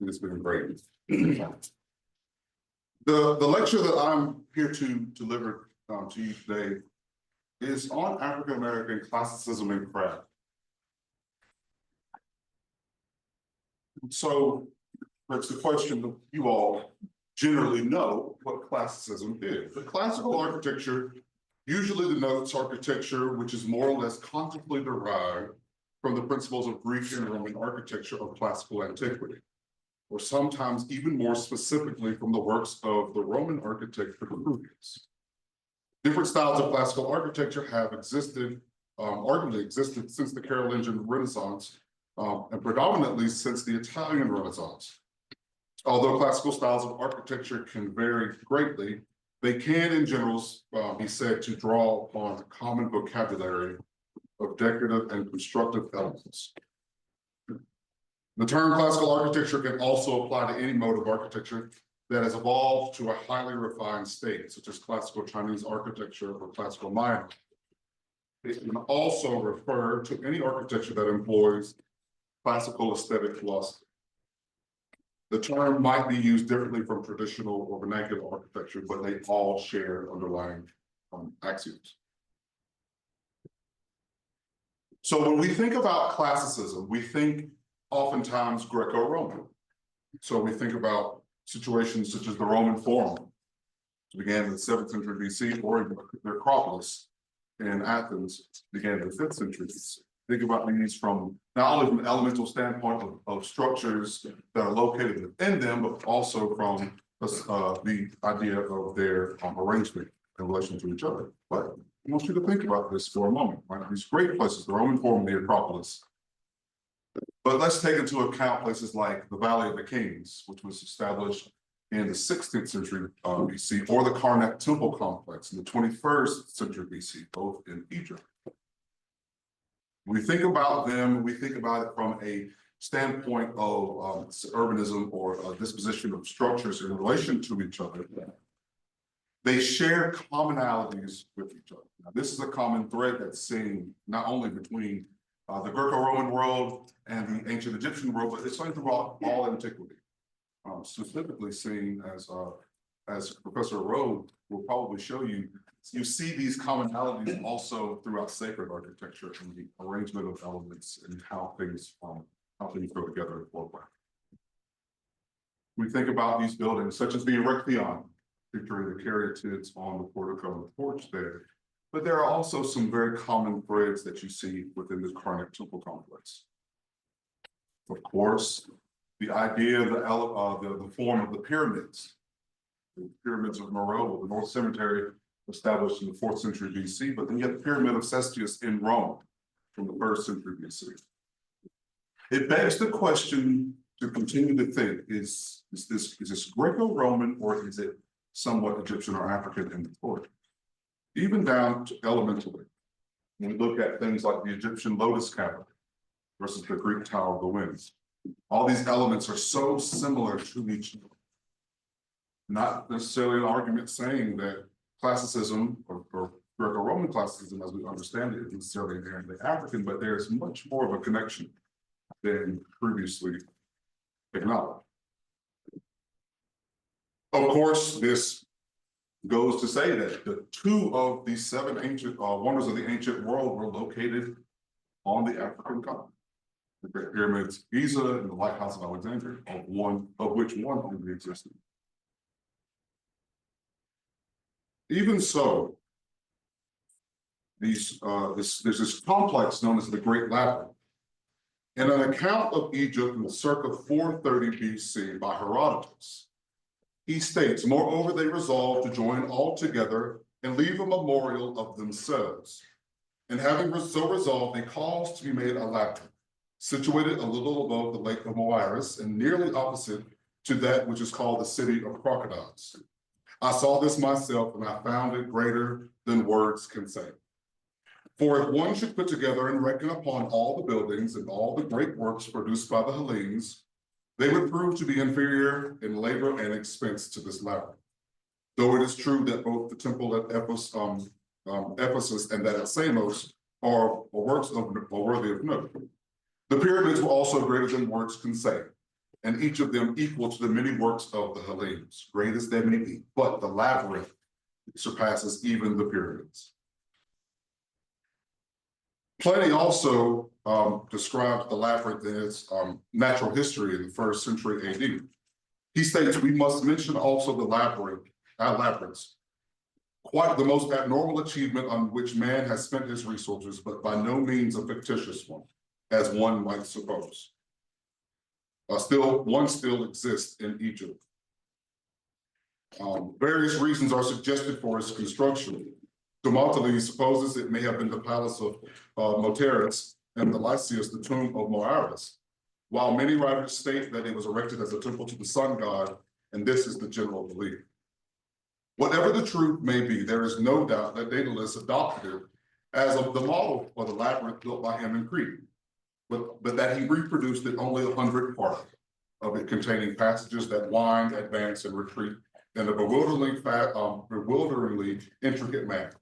It's been great. The lecture that I'm here to deliver to you today is on African American classicism and craft. So that's the question that you all generally know what classicism is. The classical architecture usually denotes architecture which is more or less consciously derived from the principles of Greek and Roman architecture of classical antiquity, or sometimes even more specifically from the works of the Roman architect Vitruvius. Different styles of classical architecture have existed, arguably existed since the Carolingian Renaissance, and predominantly since the Italian Renaissance. Although classical styles of architecture can vary greatly, they can in general be said to draw upon a common vocabulary of decorative and constructive elements. The term classical architecture can also apply to any mode of architecture that has evolved to a highly refined state, such as classical Chinese architecture or classical Mayan. It can also refer to any architecture that employs classical aesthetic philosophy. The term might be used differently from traditional or vernacular architecture, but they all share underlying axioms. So when we think about classicism, we think oftentimes Greco-Roman. So we think about situations such as the Roman Forum, which began in the 7th century BC, or the Acropolis in Athens began in the 5th century BC. Think about these from not only from an elemental standpoint of structures that are located within them, but also from the idea of their arrangement in relation to each other. But I want you to think about this for a moment, right? These great places, the Roman Forum, the Acropolis. But let's take into account places like the Valley of the Kings, which was established in the 16th century BC, or the Karnak Temple complex in the 21st century BC, both in Egypt. When we think about them, we think about it from a standpoint of urbanism or a disposition of structures in relation to each other. They share commonalities with each other. Now, this is a common thread that's seen not only between the Greco-Roman world and the ancient Egyptian world, but it's seen throughout all antiquity. Specifically seen as Professor Rowe will probably show you, you see these commonalities also throughout sacred architecture and the arrangement of elements and how things go together in flow plan. We think about these buildings such as the Erechtheion, picturing the caryatids on the portico and the porch there. But there are also some very common threads that you see within the Karnak Temple complex. Of course, the idea of the form of the pyramids of Meroe, the North Cemetery, established in the 4th century BC, but then you have the Pyramid of Cestius in Rome from the 1st century BC. It begs the question to continue to think, is this Greco-Roman or is it somewhat Egyptian or African in the origin? Even down to elementally, when we look at things like the Egyptian lotus cavern versus the Greek Tower of the Winds, all these elements are so similar to each other. Not necessarily an argument saying that classicism or Greco-Roman classicism, as we understand it, is necessarily inherently African, but there's much more of a connection than previously acknowledged. Of course, this goes to say that the 2 of these 7 ancient wonders of the ancient world were located on the African continent. The Great Pyramids of Giza and the Lighthouse of Alexandria, of which one only existed. Even so, there's this complex known as the Great Labyrinth. In an account of Egypt in circa 430 BC by Herodotus, he states, moreover, they resolved to join all together and leave a memorial of themselves. And having so resolved, they caused to be made a labyrinth, situated a little above the lake of Moiris and nearly opposite to that which is called the City of Crocodiles. I saw this myself and I found it greater than words can say. For if one should put together and reckon upon all the buildings and all the great works produced by the Hellenes, they would prove to be inferior in labor and expense to this labyrinth. Though it is true that both the temple at Ephesus and that at Samos are works worthy of note. The pyramids were also greater than words can say. and each of them equal to the many works of the Hellenes, great as they may be, but the labyrinth surpasses even the pyramids. Pliny also describes the labyrinth in its natural history in the 1st century AD. He states, we must mention also the labyrinths, quite the most abnormal achievement on which man has spent his resources, but by no means a fictitious one, as one might suppose. One still exists in Egypt. Various reasons are suggested for its construction. Demosthenes supposes it may have been the palace of Moteris, and the Lysias the tomb of Moaris, while many writers state that it was erected as a temple to the sun god, and this is the general belief. Whatever the truth may be, there is no doubt that Daedalus adopted it as of the model for the labyrinth built by him in Crete, but that he reproduced it only 100 part of it, containing passages that wind, advance, and retreat in a bewilderingly intricate manner.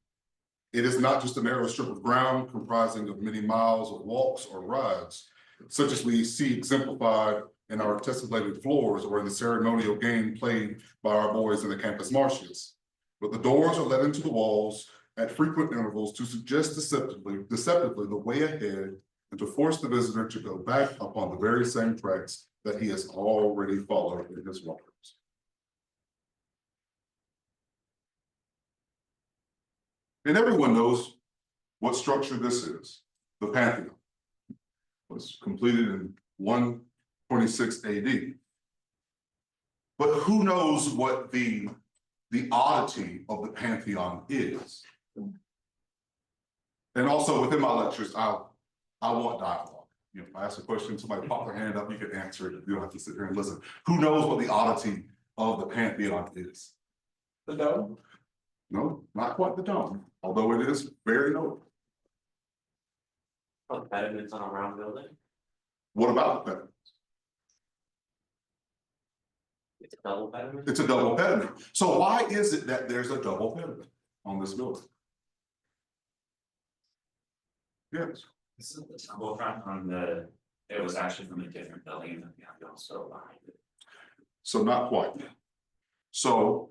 It is not just a narrow strip of ground comprising of many miles of walks or rides, such as we see exemplified in our tessellated floors or in the ceremonial game played by our boys in the Campus Martius. But the doors are let into the walls at frequent intervals to suggest deceptively the way ahead and to force the visitor to go back upon the very same tracks that he has already followed in his wanderings. And everyone knows what structure this is. The Pantheon was completed in 126 AD. But who knows what the oddity of the Pantheon is? And also within my lectures, I want dialogue. You know, if I ask a question, somebody pop their hand up, you can answer it. You don't have to sit here and listen. Who knows what the oddity of the Pantheon is? The dome? No, not quite the dome, although it is very notable. Oh, the pediments on a round building? What about the pediment? It's a double pediment? It's a double pediment. So why is it that there's a double pediment on this building? Yes. This is the temple front on the, it was actually from a different building than the Pantheon still behind it. So not quite. So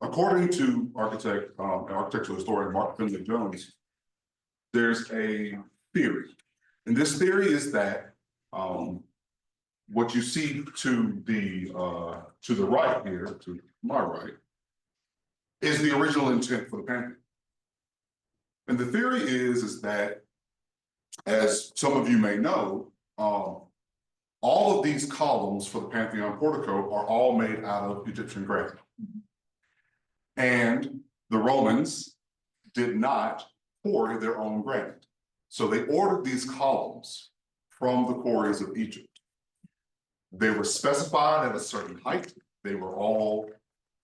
according to architectural historian Mark Finley Jones, there's a theory. And this theory is that what you see to the right here, to my right, is the original intent for the Pantheon. And the theory is that, as some of you may know, all of these columns for the Pantheon portico are all made out of Egyptian granite. And the Romans did not quarry their own granite. So they ordered these columns from the quarries of Egypt. They were specified at a certain height. They were all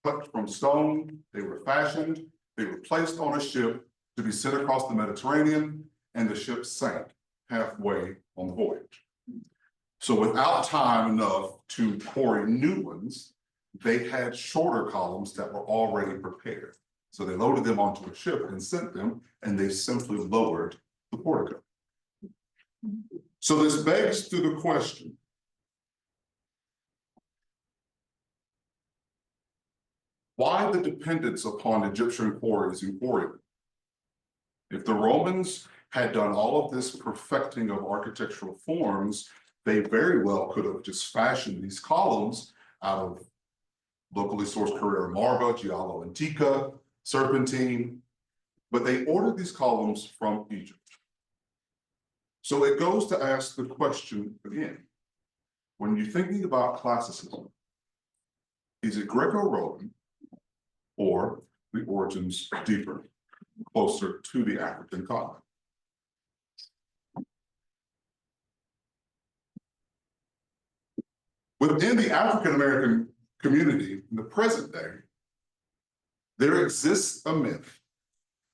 cut from stone. They were fashioned. They were placed on a ship to be sent across the Mediterranean, and the ship sank halfway on the voyage. So without time enough to quarry new ones, they had shorter columns that were already prepared. So they loaded them onto a ship and sent them, and they simply lowered the portico. So this begs to the question, why the dependence upon Egyptian quarries and quarrymen? If the Romans had done all of this perfecting of architectural forms, they very well could have just fashioned these columns out of locally sourced Carrara marble, giallo antica, serpentine, but they ordered these columns from Egypt. So it goes to ask the question again, when you're thinking about classicism, is it Greco-Roman or the origins deeper, closer to the African continent? Within the African-American community in the present day, there exists a myth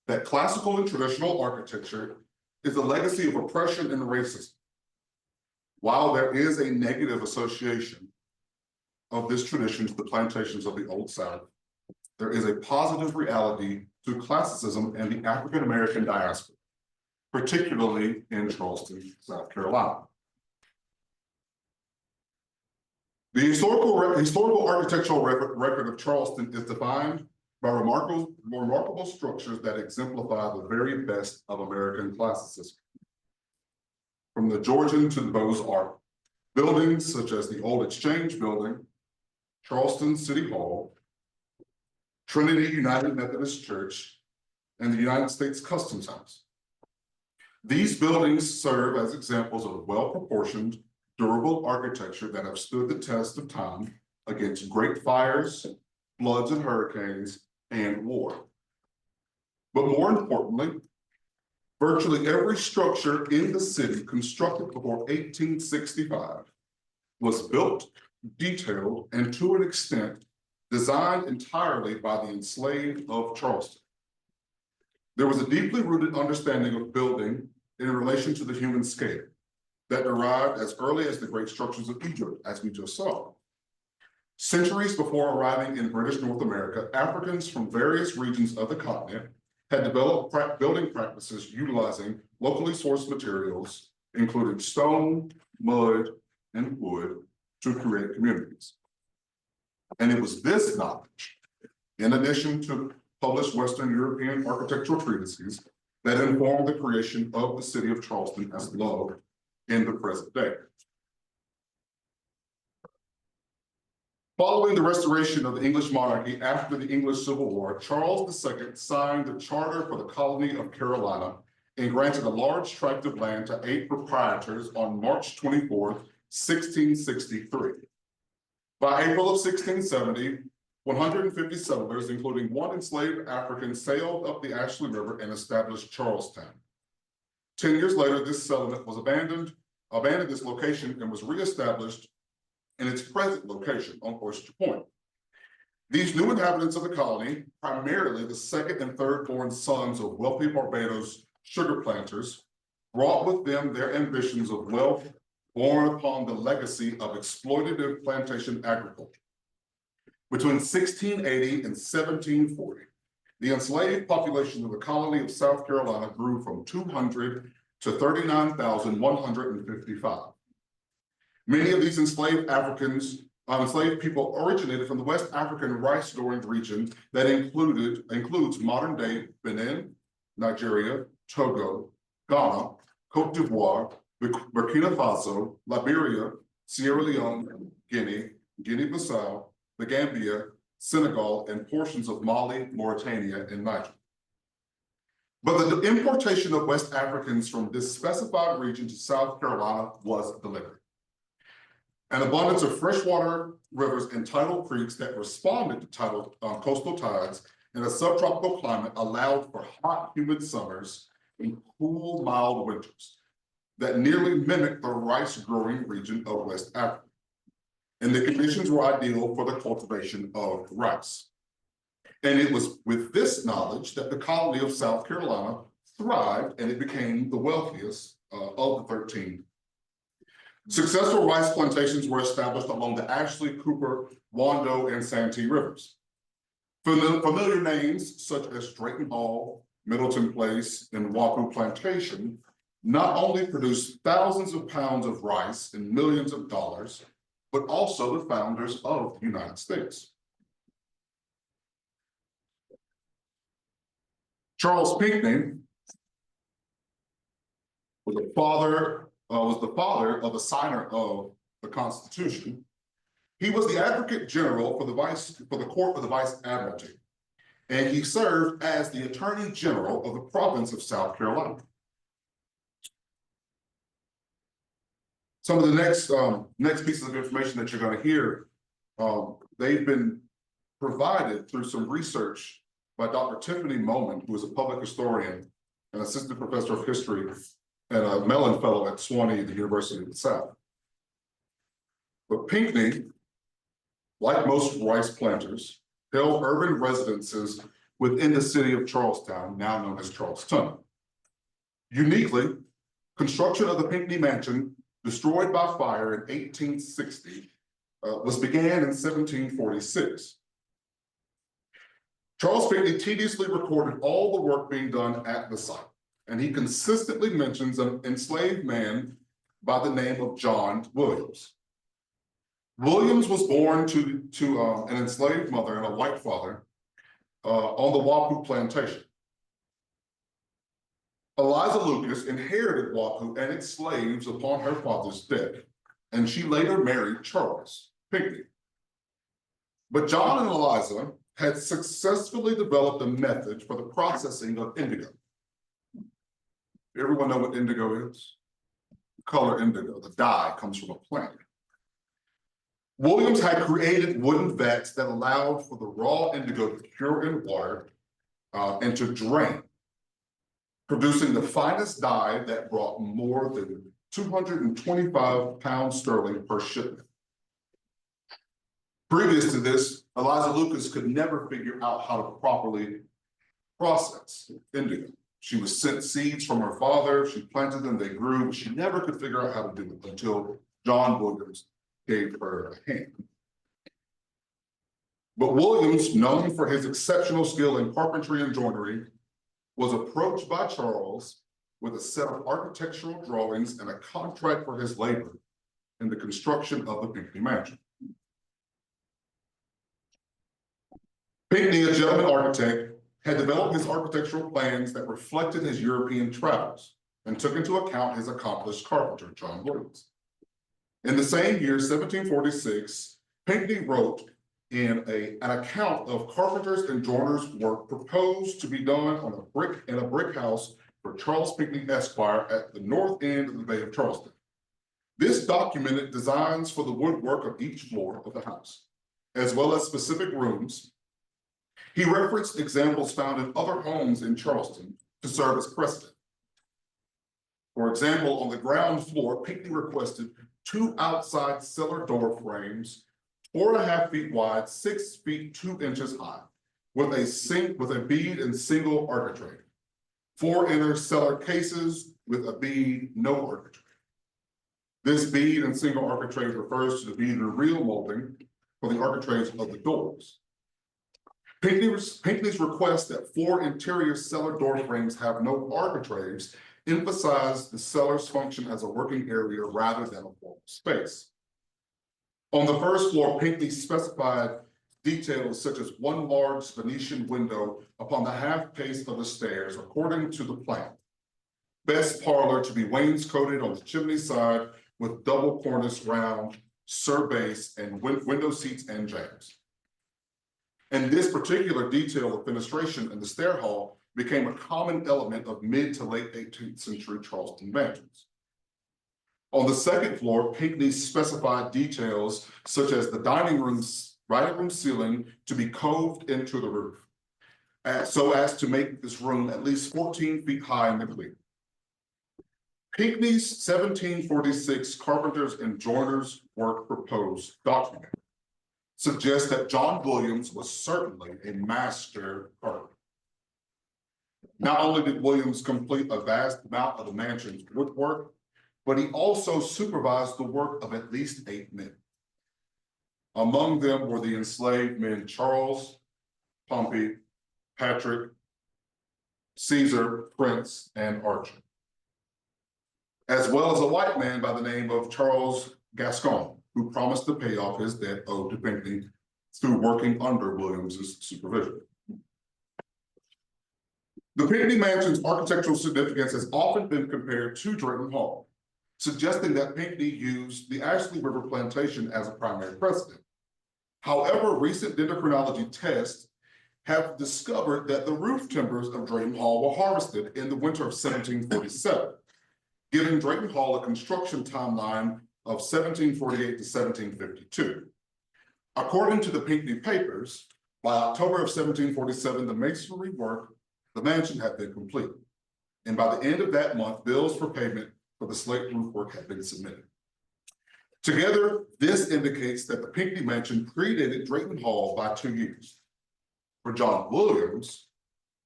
that classical and traditional architecture is a legacy of oppression and racism. While there is a negative association of this tradition to the plantations of the Old South, there is a positive reality to classicism and the African-American diaspora, particularly in Charleston, South Carolina. The historical architectural record of Charleston is defined by remarkable structures that exemplify the very best of American classicism. From the Georgian to the Beaux-Arts, buildings such as the Old Exchange Building, Charleston City Hall, Trinity United Methodist Church, and the United States Customs House. These buildings serve as examples of well-proportioned, durable architecture that have stood the test of time against great fires, floods and hurricanes, and war. But more importantly, virtually every structure in the city constructed before 1865 was built, detailed, and to an extent, designed entirely by the enslaved of Charleston. There was a deeply rooted understanding of building in relation to the human scale that derived as early as the great structures of Egypt, as we just saw. Centuries before arriving in British North America, Africans from various regions of the continent had developed building practices utilizing locally sourced materials, including stone, mud, and wood, to create communities. And it was this knowledge, in addition to published Western European architectural treatises, that informed the creation of the city of Charleston as loved in the present day. Following the restoration of the English monarchy after the English Civil War, Charles II signed the charter for the colony of Carolina and granted a large tract of land to 8 proprietors on March 24th, 1663. By April of 1670, 150 settlers, including 1 enslaved African, sailed up the Ashley River and established Charlestown. 10 years later, this settlement was abandoned this location and was reestablished in its present location on Oyster Point. These new inhabitants of the colony, primarily the second and third born sons of wealthy Barbados sugar planters, brought with them their ambitions of wealth born upon the legacy of exploitative plantation agriculture. Between 1680 and 1740, the enslaved population of the colony of South Carolina grew from 200 to 39,155. Many of these enslaved people originated from the West African rice-growing region that includes modern-day Benin, Nigeria, Togo, Ghana, Cote d'Ivoire, Burkina Faso, Liberia, Sierra Leone, Guinea-Bissau, the Gambia, Senegal, and portions of Mali, Mauritania, and Niger. But the importation of West Africans from this specified region to South Carolina was deliberate. An abundance of freshwater rivers and tidal creeks that responded to coastal tides in a subtropical climate allowed for hot, humid summers and cool, mild winters that nearly mimicked the rice-growing region of West Africa. And the conditions were ideal for the cultivation of rice. And it was with this knowledge that the colony of South Carolina thrived, and it became the wealthiest of the 13. Successful rice plantations were established along the Ashley, Cooper, Wando, and Santee rivers. Familiar names such as Drayton Hall, Middleton Place, and Wapu Plantation not only produced thousands of pounds of rice and millions of dollars, but also the founders of the United States. Charles Pinckney was the father of the signer of the Constitution. He was the Advocate General for the Court of the Vice Admiralty, and he served as the Attorney General of the province of South Carolina. Some of the next pieces of information that you're going to hear, they've been provided through some research by Dr. Tiffany Moman, who is a public historian and assistant professor of history and a Mellon Fellow at Sewanee, the University of the South. But Pinckney, like most rice planters, held urban residences within the city of Charlestown, now known as Charleston. Uniquely, construction of the Pinckney Mansion, destroyed by fire in 1860, began in 1746. Charles Pinckney tediously recorded all the work being done at the site, and he consistently mentions an enslaved man by the name of John Williams. Williams was born to an enslaved mother and a white father on the Wapu plantation. Eliza Lucas inherited Wapu and its slaves upon her father's death, and she later married Charles Pinckney. But John and Eliza had successfully developed a method for the processing of indigo. Everyone know what indigo is? Color indigo, the dye comes from a plant. Williams had created wooden vats that allowed for the raw indigo to cure in water and to drain, producing the finest dye that brought more than 225 pounds sterling per shipment. Previous to this, Eliza Lucas could never figure out how to properly process indigo. She was sent seeds from her father, she planted them, they grew, but she never could figure out how to do it until John Williams gave her a hand. But Williams, known for his exceptional skill in carpentry and joinery, was approached by Charles with a set of architectural drawings and a contract for his labor in the construction of the Pinckney Mansion. Pinckney, a gentleman architect, had developed his architectural plans that reflected his European travels and took into account his accomplished carpenter, John Williams. In the same year, 1746, Pinckney wrote in an account of carpenters and joiners' work proposed to be done on a brick house for Charles Pinckney Esquire at the north end of the Bay of Charleston. This documented designs for the woodwork of each floor of the house, as well as specific rooms. He referenced examples found in other homes in Charleston to serve as precedent. For example, on the ground floor, Pinckney requested 2 outside cellar door frames, 4.5 feet wide, 6 feet 2 inches high, with a bead and single architrave. 4 inner cellar cases with a bead, no architrave. This bead and single architrave refers to the bead and reel molding for the architraves of the doors. Pinckney's request that 4 interior cellar door frames have no architraves emphasized the cellar's function as a working area rather than a formal space. On the first floor, Pinckney specified details such as 1 large Venetian window upon the half pace of the stairs, according to the plan. Best parlor to be wainscoted on the chimney side with double cornice round, surbase, and window seats and jambs. And this particular detail of fenestration in the stair hall became a common element of mid to late 18th century Charleston mansions. On the second floor, Pinckney specified details such as the dining room ceiling to be coved into the roof, so as to make this room at least 14 feet high in the clear. Pinckney's 1746 carpenters and joiners work proposed document suggests that John Williams was certainly a master carpenter. Not only did Williams complete a vast amount of the mansion's woodwork, but he also supervised the work of at least 8 men. Among them were the enslaved men Charles, Pompey, Patrick, Caesar, Prince, and Archer, as well as a white man by the name of Charles Gascon, who promised to pay off his debt owed to Pinckney through working under Williams's supervision. The Pinckney Mansion's architectural significance has often been compared to Drayton Hall, suggesting that Pinckney used the Ashley River plantation as a primary precedent. However, recent dendrochronology tests have discovered that the roof timbers of Drayton Hall were harvested in the winter of 1747, giving Drayton Hall a construction timeline of 1748 to 1752. According to the Pinckney papers, by October of 1747, the masonry work, the mansion had been completed. And by the end of that month, bills for payment for the slate roof work had been submitted. Together, this indicates that the Pinckney Mansion predated Drayton Hall by 2 years. For John Williams,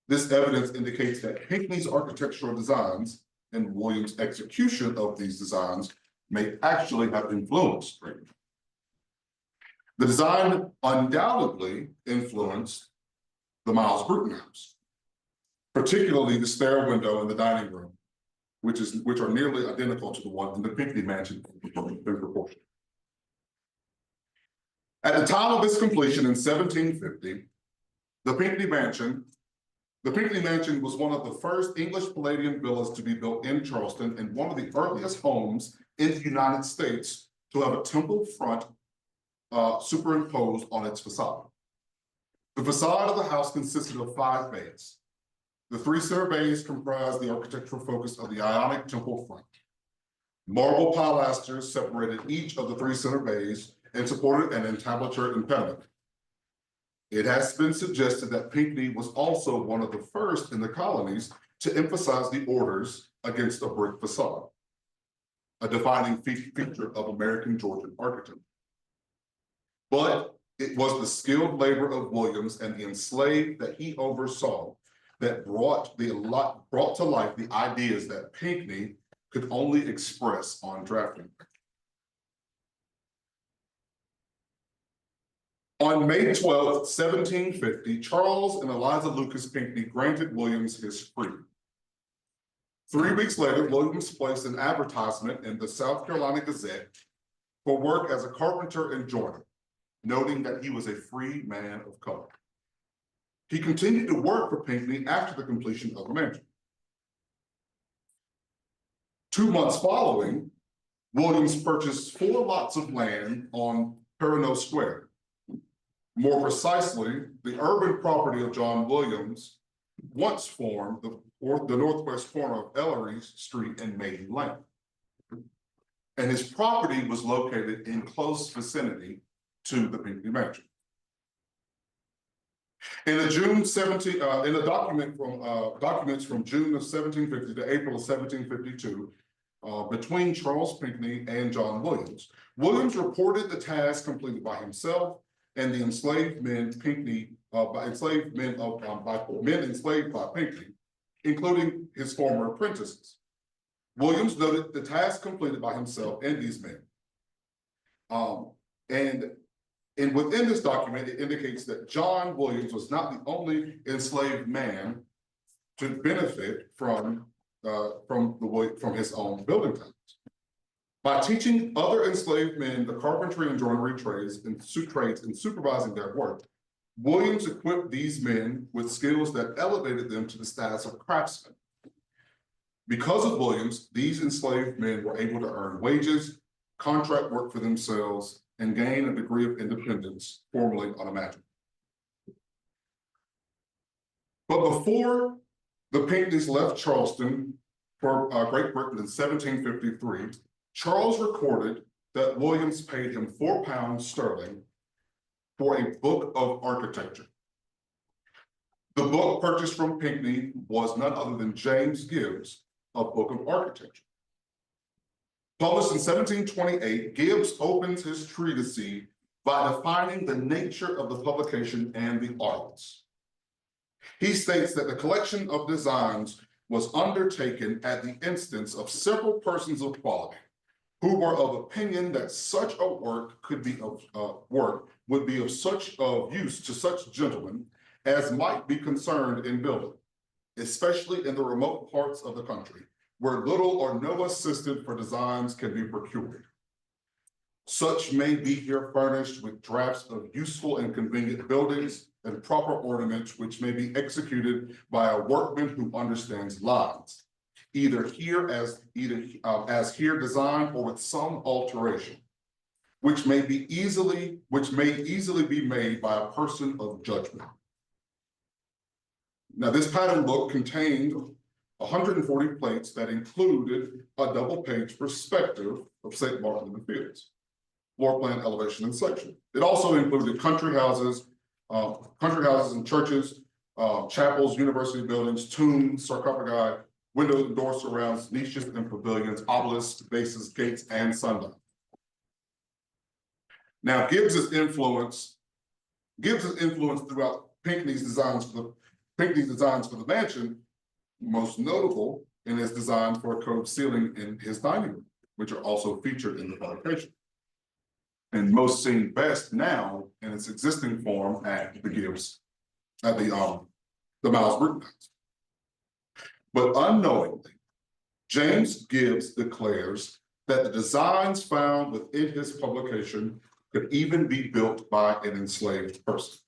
this evidence indicates that Pinckney's architectural designs and Williams' execution of these designs may actually have influenced Drayton. The design undoubtedly influenced the Miles Bruton house, particularly the stair window in the dining room, which are nearly identical to the one in the Pinckney Mansion in proportion. At the time of its completion in 1750, the Pinckney Mansion was one of the first English Palladian villas to be built in Charleston and one of the earliest homes in the United States to have a temple front superimposed on its facade. The facade of the house consisted of 5 bays. The 3 center bays comprised the architectural focus of the Ionic temple front. Marble pilasters separated each of the 3 center bays and supported an entablature impediment. It has been suggested that Pinckney was also one of the first in the colonies to emphasize the orders against a brick facade, a defining feature of American Georgian architecture. But it was the skilled labor of Williams and the enslaved that he oversaw that brought to life the ideas that Pinckney could only express on drafting. On May 12, 1750, Charles and Eliza Lucas Pinckney granted Williams his freedom. 3 weeks later, Williams placed an advertisement in the South Carolina Gazette for work as a carpenter and joiner, noting that he was a free man of color. He continued to work for Pinckney after the completion of the mansion. 2 months following, Williams purchased 4 lots of land on Perrineau Square. More precisely, the urban property of John Williams once formed the northwest corner of Ellery Street and Maiden Lane. And his property was located in close vicinity to the Pinckney Mansion. In the documents from June of 1750 to April of 1752, between Charles Pinckney and John Williams, Williams reported the task completed by himself and the enslaved men enslaved by Pinckney, including his former apprentices. Williams noted the task completed by himself and these men. And within this document, it indicates that John Williams was not the only enslaved man to benefit from his own building times. By teaching other enslaved men the carpentry and joinery trades and supervising their work, Williams equipped these men with skills that elevated them to the status of craftsmen. Because of Williams, these enslaved men were able to earn wages, contract work for themselves, and gain a degree of independence formerly unimaginable. But before the Pinckneys left Charleston for Great Britain in 1753, Charles recorded that Williams paid him £4 for a book of architecture. The book purchased from Pinckney was none other than James Gibbs' A Book of Architecture. Published in 1728, Gibbs opens his treatise by defining the nature of the publication and the audience. He states that the collection of designs was undertaken at the instance of several persons of quality who were of opinion that such a work would be of such use to such gentlemen as might be concerned in building, especially in the remote parts of the country, where little or no assistance for designs can be procured. Such may be here furnished with drafts of useful and convenient buildings and proper ornaments which may be executed by a workman who understands lines, either as here designed or with some alteration, which may easily be made by a person of judgment. Now, this pattern book contained 140 plates that included a double-page perspective of St. Martin in the Fields, floor plan, elevation, and section. It also included country houses and churches, chapels, university buildings, tombs, sarcophagi, windows and door surrounds, niches and pavilions, obelisks, bases, gates, and sundials. Now, Gibbs's influence throughout Pinckney's designs for the mansion, most notable in his design for a cove ceiling in his dining room, which are also featured in the publication, and most seen best now in its existing form at the Miles Brooke House. But unknowingly, James Gibbs declares that the designs found within his publication could even be built by an enslaved person,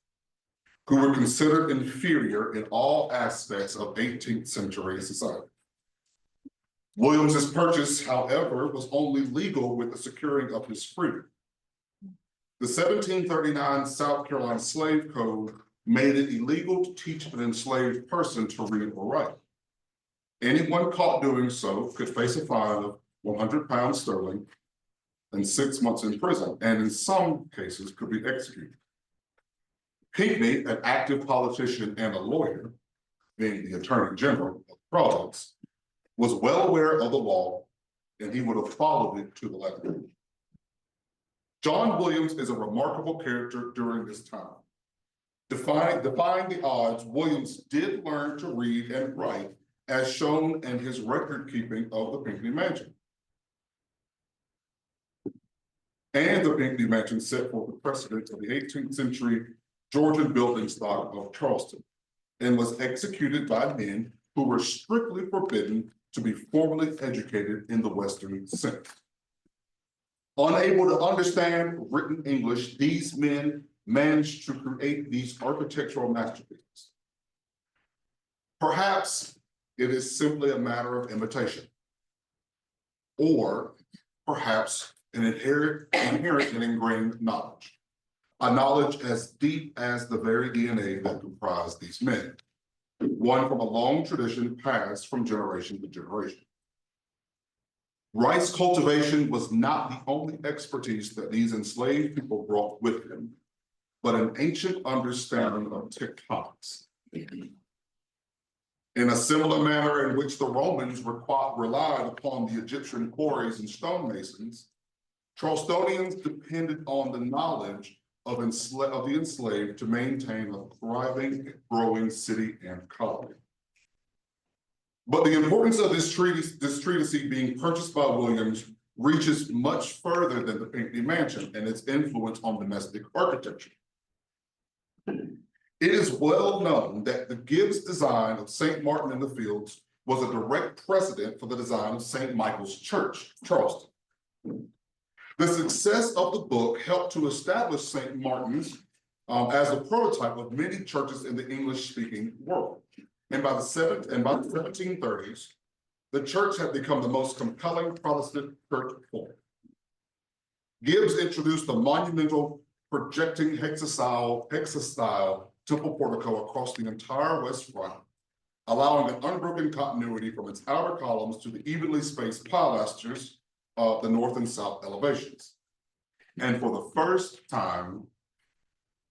who were considered inferior in all aspects of 18th century society. Williams's purchase, however, was only legal with the securing of his freedom. The 1739 South Carolina Slave Code made it illegal to teach an enslaved person to read or write. Anyone caught doing so could face a fine of 100 pounds sterling and 6 months in prison, and in some cases could be executed. Pinckney, an active politician and a lawyer, being the Attorney General of the province, was well aware of the law, and he would have followed it to the letter. John Williams is a remarkable character during this time. Defying the odds, Williams did learn to read and write, as shown in his record keeping of the Pinckney Mansion. And the Pinckney Mansion set forth the precedent of the 18th century Georgian building stock of Charleston, and was executed by men who were strictly forbidden to be formally educated in the Western sense. Unable to understand written English, these men managed to create these architectural masterpieces. Perhaps it is simply a matter of imitation, or perhaps an inherent and ingrained knowledge, a knowledge as deep as the very DNA that comprised these men, one from a long tradition passed from generation to generation. Rice cultivation was not the only expertise that these enslaved people brought with them, but an ancient understanding of tectonics. In a similar manner in which the Romans relied upon the Egyptian quarries and stonemasons, Charlestonians depended on the knowledge of the enslaved to maintain a thriving, growing city and colony. But the importance of this treatise being purchased by Williams reaches much further than the Pinckney Mansion and its influence on domestic architecture. It is well known that the Gibbs design of St. Martin in the Fields was a direct precedent for the design of St. Michael's Church, Charleston. The success of the book helped to establish St. Martin's as a prototype of many churches in the English-speaking world. And by the 1730s, the church had become the most compelling Protestant church form. Gibbs introduced the monumental projecting hexastyle temple portico across the entire west front, allowing an unbroken continuity from its outer columns to the evenly spaced pilasters of the north and south elevations. And for the first time,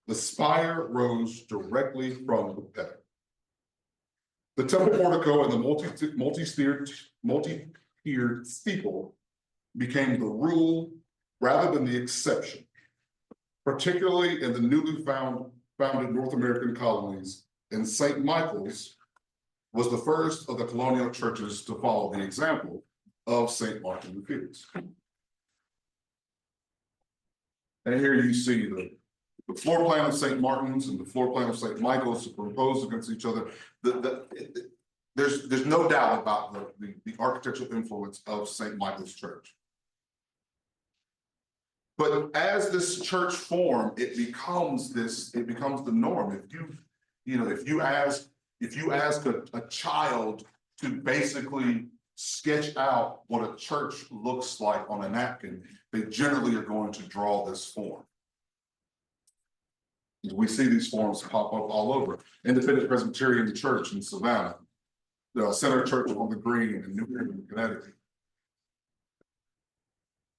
the spire rose directly from the pediment. The temple portico and the multi-tiered steeple became the rule rather than the exception, particularly in the newly founded North American colonies, and St. Michael's was the first of the colonial churches to follow the example of St. Martin in the Fields. And here you see the floor plan of St. Martin's and the floor plan of St. Michael's superimposed against each other. There's no doubt about the architectural influence of St. Michael's Church. But as this church formed, it becomes the norm. If you ask a child to basically sketch out what a church looks like on a napkin, they generally are going to draw this form. We see these forms pop up all over. Independent Presbyterian Church in Savannah, the Center Church on the Green in New Haven, Connecticut.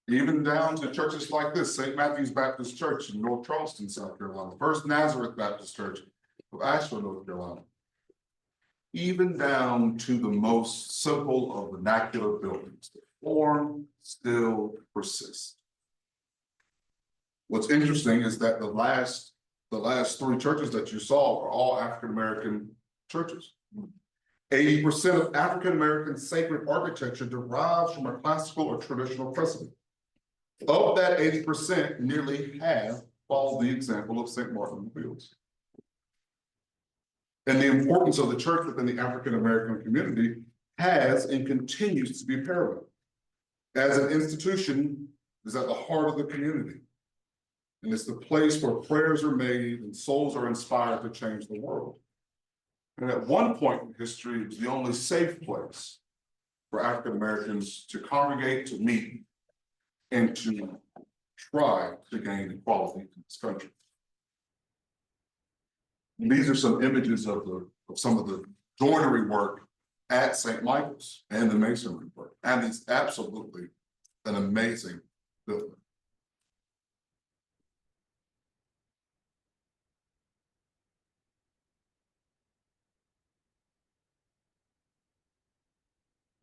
Even down to churches like this, St. Matthew's Baptist Church in North Charleston, South Carolina, First Nazareth Baptist Church of Asheville, North Carolina. Even down to the most simple of vernacular buildings, the form still persists. What's interesting is that the last three churches that you saw are all African-American churches. 80% of African-American sacred architecture derives from a classical or traditional precedent. Of that 80%, nearly half follow the example of St. Martin in the Fields. And the importance of the church within the African-American community has and continues to be paramount. As an institution, is at the heart of the community. And it's the place where prayers are made and souls are inspired to change the world. And at one point in history, it was the only safe place for African Americans to congregate, to meet, and to try to gain equality in this country. And these are some images of some of the joinery work at St. Michael's and the masonry work. And it's absolutely an amazing building.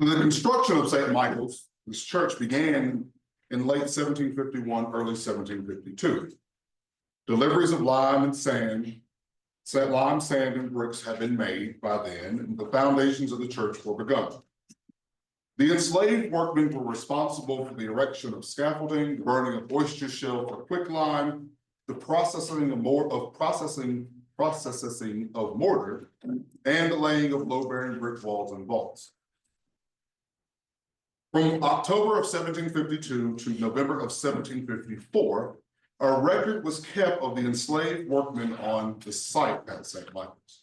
The construction of St. Michael's, this church, began in late 1751, early 1752. Deliveries of lime, sand, and bricks had been made by then, and the foundations of the church were begun. The enslaved workmen were responsible for the erection of scaffolding, the burning of oyster shell for quicklime, the processing of mortar, and the laying of load-bearing brick walls and vaults. From October of 1752 to November of 1754, a record was kept of the enslaved workmen on the site at St. Michael's.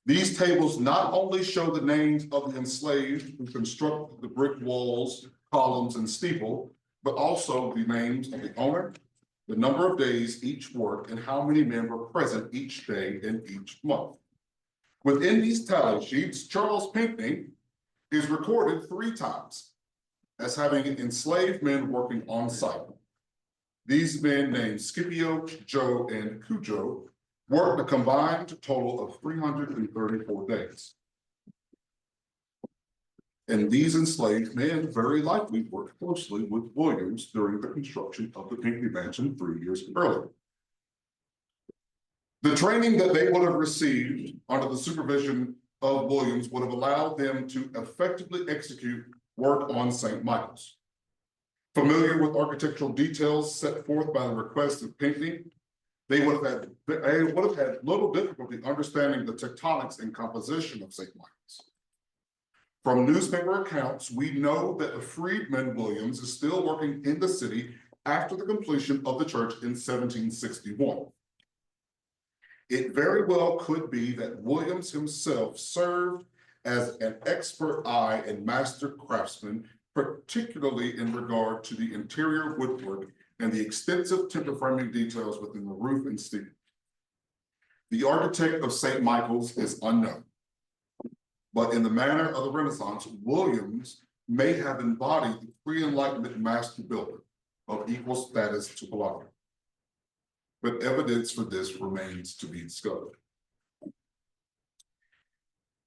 These tables not only show the names of the enslaved who constructed the brick walls, columns, and steeple, but also the names of the owner, the number of days each worked, and how many men were present each day in each month. Within these tally sheets, Charles Pinckney is recorded 3 times as having enslaved men working on site. These men, named Scipio, Joe, and Cujo, worked a combined total of 334 days. And these enslaved men very likely worked closely with Williams during the construction of the Pinckney Mansion 3 years earlier. The training that they would have received under the supervision of Williams would have allowed them to effectively execute work on St. Michael's. Familiar with architectural details set forth by the request of Pinckney, they would have had little difficulty understanding the tectonics and composition of St. Michael's. From newspaper accounts, we know that the freedman Williams is still working in the city after the completion of the church in 1761. It very well could be that Williams himself served as an expert eye and master craftsman, particularly in regard to the interior woodwork and the extensive timber framing details within the roof and steeple. The architect of St. Michael's is unknown, but in the manner of the Renaissance, Williams may have embodied the pre-Enlightenment master builder of equal status to Bologna. But evidence for this remains to be discovered.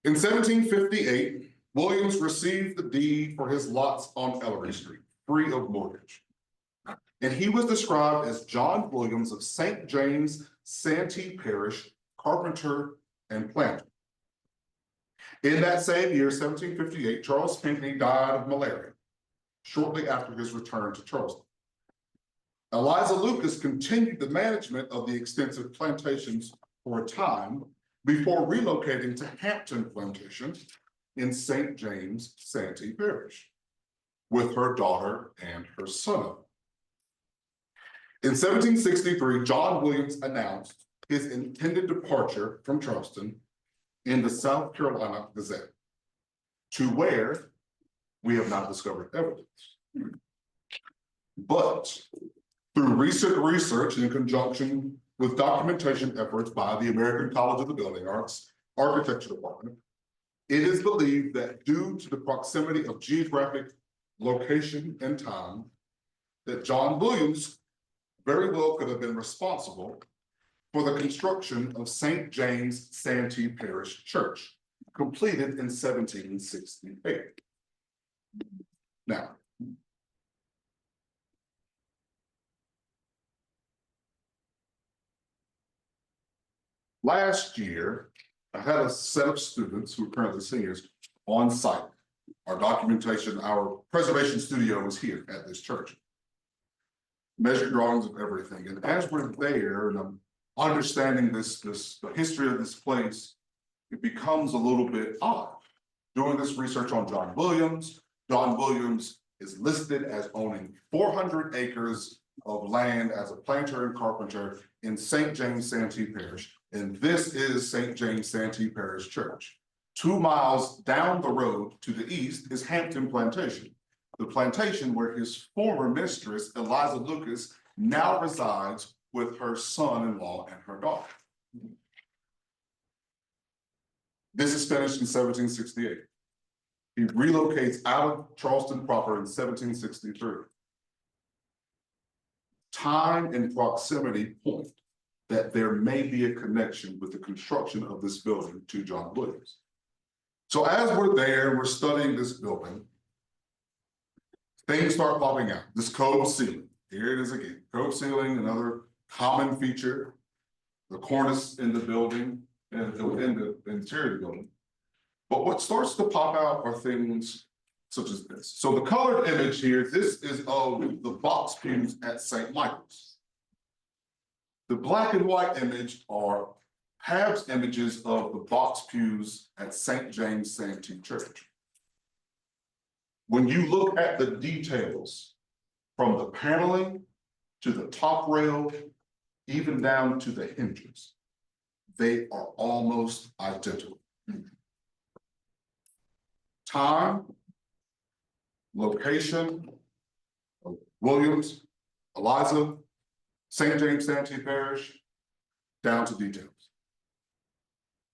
In 1758, Williams received the deed for his lots on Ellery Street, free of mortgage. And he was described as John Williams of St. James, Santee Parish, carpenter and planter. In that same year, 1758, Charles Pinckney died of malaria shortly after his return to Charleston. Eliza Lucas continued the management of the extensive plantations for a time before relocating to Hampton Plantation in St. James, Santee Parish with her daughter and her son. In 1763, John Williams announced his intended departure from Charleston in the South Carolina Gazette, to where we have not discovered evidence. But through recent research in conjunction with documentation efforts by the American College of the Building Arts Architecture Department, it is believed that due to the proximity of geographic location and time, that John Williams very well could have been responsible for the construction of St. James Santee Parish Church, completed in 1768. Now, last year, I had a set of students who are currently seniors on site. Our documentation, our preservation studio is here at this church. Measured drawings of everything. And as we're there and I'm understanding the history of this place, it becomes a little bit odd. Doing this research on John Williams is listed as owning 400 acres of land as a planter and carpenter in St. James Santee Parish. And this is St. James Santee Parish Church. 2 miles down the road to the east is Hampton Plantation, the plantation where his former mistress, Eliza Lucas, now resides with her son-in-law and her daughter. This is finished in 1768. He relocates out of Charleston proper in 1763. Time and proximity point that there may be a connection with the construction of this building to John Williams. So as we're there, we're studying this building, things start popping out. This cove ceiling, here it is again. Cove ceiling, another common feature, the cornice in the building and within the interior of the building. But what starts to pop out are things such as this. So the colored image here, this is of the box pews at St. Michael's. The black and white image are Hab's images of the box pews at St. James Santee Church. When you look at the details from the paneling to the top rail, even down to the hinges, they are almost identical. Time, location, Williams, Eliza, St. James Santee Parish, down to details.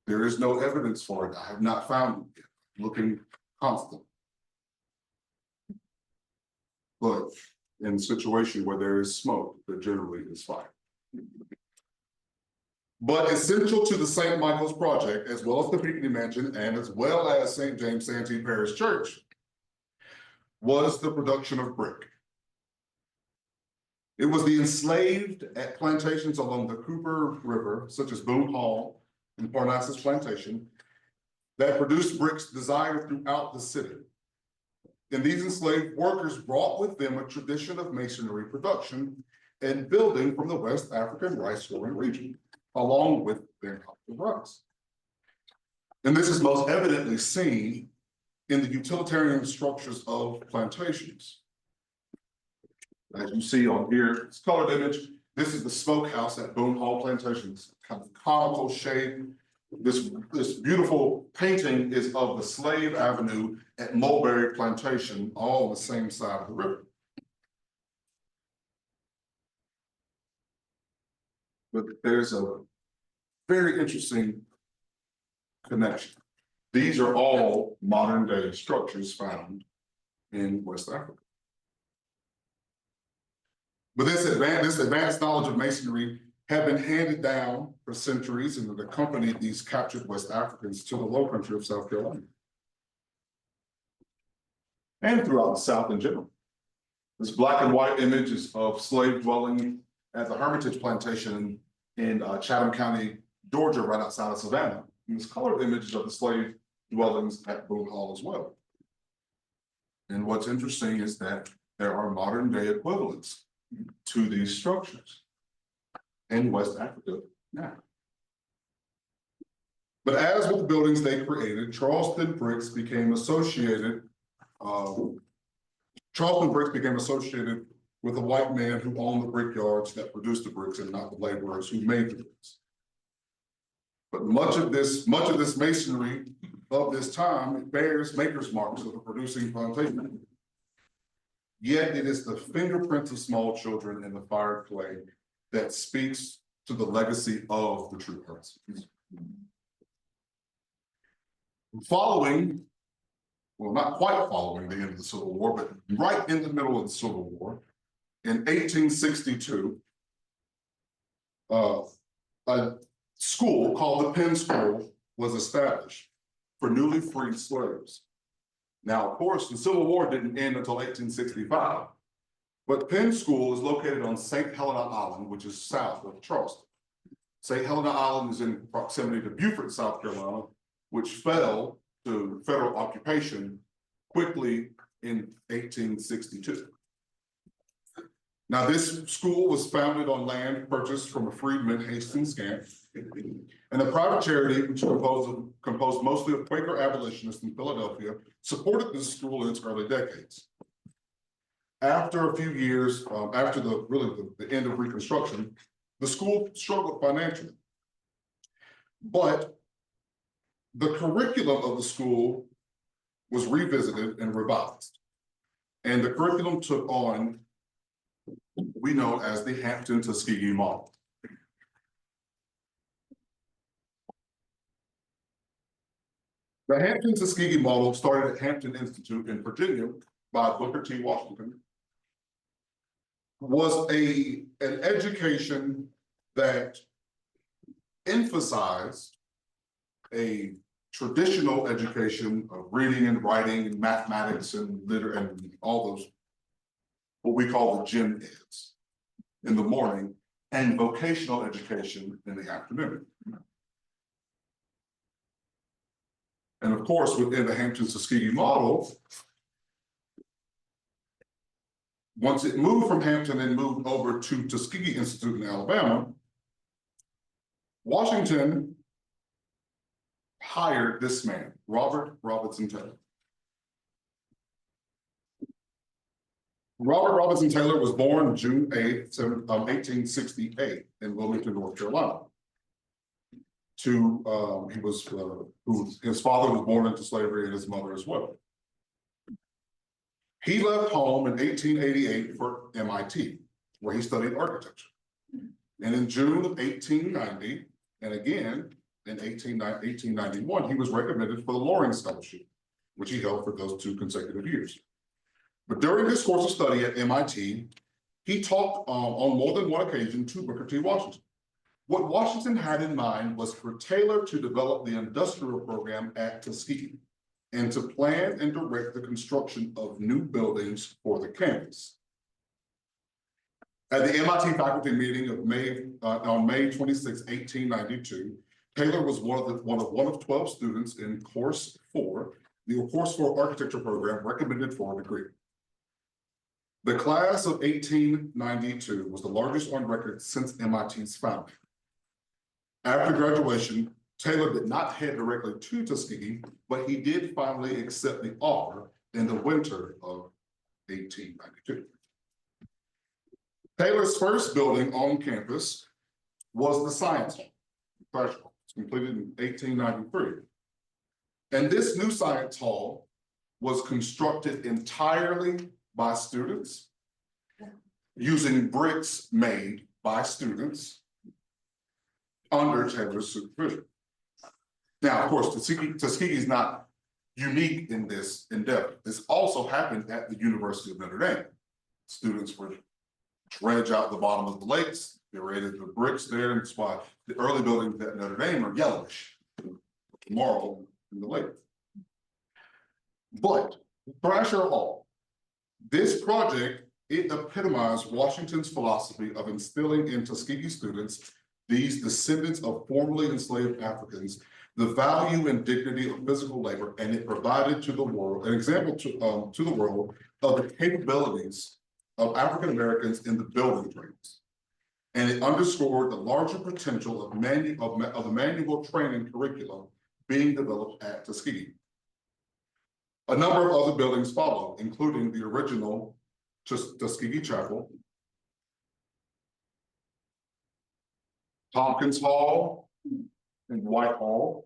There is no evidence for it. I have not found it yet. Looking constant. But in a situation where there is smoke, there generally is fire. But essential to the St. Michael's project, as well as the Pinckney Mansion and as well as St. James Santee Parish Church, was the production of brick. It was the enslaved at plantations along the Cooper River, such as Boone Hall and Parnassus Plantation, that produced bricks desired throughout the city. And these enslaved workers brought with them a tradition of masonry production and building from the West African rice-growing region, along with their rice. And this is most evidently seen in the utilitarian structures of plantations. As you see on here, it's colored image. This is the smokehouse at Boone Hall Plantations, kind of comical shape. This beautiful painting is of the Slave Avenue at Mulberry Plantation, all on the same side of the river. But there's a very interesting connection. These are all modern day structures found in West Africa. But this advanced knowledge of masonry had been handed down for centuries and had accompanied these captured West Africans to the low country of South Carolina. And throughout the South in general. This black and white image is of slave dwelling at the Hermitage Plantation in Chatham County, Georgia, right outside of Savannah. And this colored image is of the slave dwellings at Boone Hall as well. And what's interesting is that there are modern day equivalents to these structures in West Africa now. But as with the buildings they created, Charleston bricks became associated with a white man who owned the brickyards that produced the bricks and not the laborers who made the bricks. But much of this masonry of this time, it bears maker's marks of the producing plantation. Yet it is the fingerprints of small children in the fired clay that speaks to the legacy of the true arts. Following, well, not quite following the end of the Civil War, but right in the middle of the Civil War, in 1862, a school called the Penn School was established for newly freed slaves. Now, of course, the Civil War didn't end until 1865, but Penn School is located on St. Helena Island, which is south of Charleston. St. Helena Island is in proximity to Beaufort, South Carolina, which fell to federal occupation quickly in 1862. Now, this school was founded on land purchased from a freedman, Hastings Scamp, and the private charity, which composed mostly of Quaker abolitionists in Philadelphia, supported this school in its early decades. After a few years, after the end of Reconstruction, the school struggled financially. But the curriculum of the school was revisited and revised. And the curriculum took on we know as the Hampton-Tuskegee model. The Hampton-Tuskegee model started at Hampton Institute in Virginia by Booker T. Washington, was an education that emphasized a traditional education of reading and writing and mathematics and and all those, what we call the gen eds in the morning, and vocational education in the afternoon. And of course, within the Hampton-Tuskegee model, once it moved from Hampton and moved over to Tuskegee Institute in Alabama, Washington hired this man, Robert Robinson Taylor. Robert Robinson Taylor was born June 8th, 1868 in Wilmington, North Carolina. His father was born into slavery and his mother as well. He left home in 1888 for MIT, where he studied architecture. And in June of 1890, and again in 1891, he was recommended for the Loring Scholarship, which he held for those 2 consecutive years. But during his course of study at MIT, he talked on more than one occasion to Booker T. Washington. What Washington had in mind was for Taylor to develop the industrial program at Tuskegee and to plan and direct the construction of new buildings for the campus. At the MIT faculty meeting of on May 26, 1892, Taylor was one of 12 students in course 4, the course 4 architecture program recommended for a degree. The class of 1892 was the largest on record since MIT's founding. After graduation, Taylor did not head directly to Tuskegee, but he did finally accept the offer in the winter of 1892. Taylor's first building on campus was the Science Hall, completed in 1893. And this new Science Hall was constructed entirely by students, using bricks made by students under Taylor's supervision. Now, of course, Tuskegee is not unique in this endeavor. This also happened at the University of Notre Dame. Students would dredge out the bottom of the lakes, they raided the bricks there, and that's why the early buildings at Notre Dame are yellowish, marl in the lake. But Thrasher Hall, this project, it epitomized Washington's philosophy of instilling in Tuskegee students, these descendants of formerly enslaved Africans, the value and dignity of physical labor, and it provided to the world an example to the world of the capabilities of African Americans in the building trades. And it underscored the larger potential of the manual training curriculum being developed at Tuskegee. A number of other buildings followed, including the original Tuskegee Chapel, Tompkins Hall and Whitehall,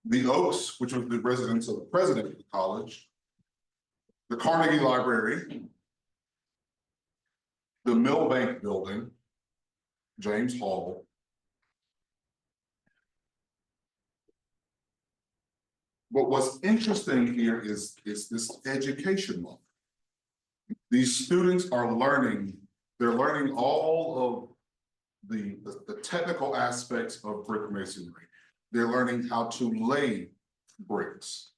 the Oaks, which was the residence of the president of the college, the Carnegie Library, the Millbank Building, James Hall, but what's interesting here is this education model. These students are learning, they're learning all of the technical aspects of brick masonry. They're learning how to lay bricks.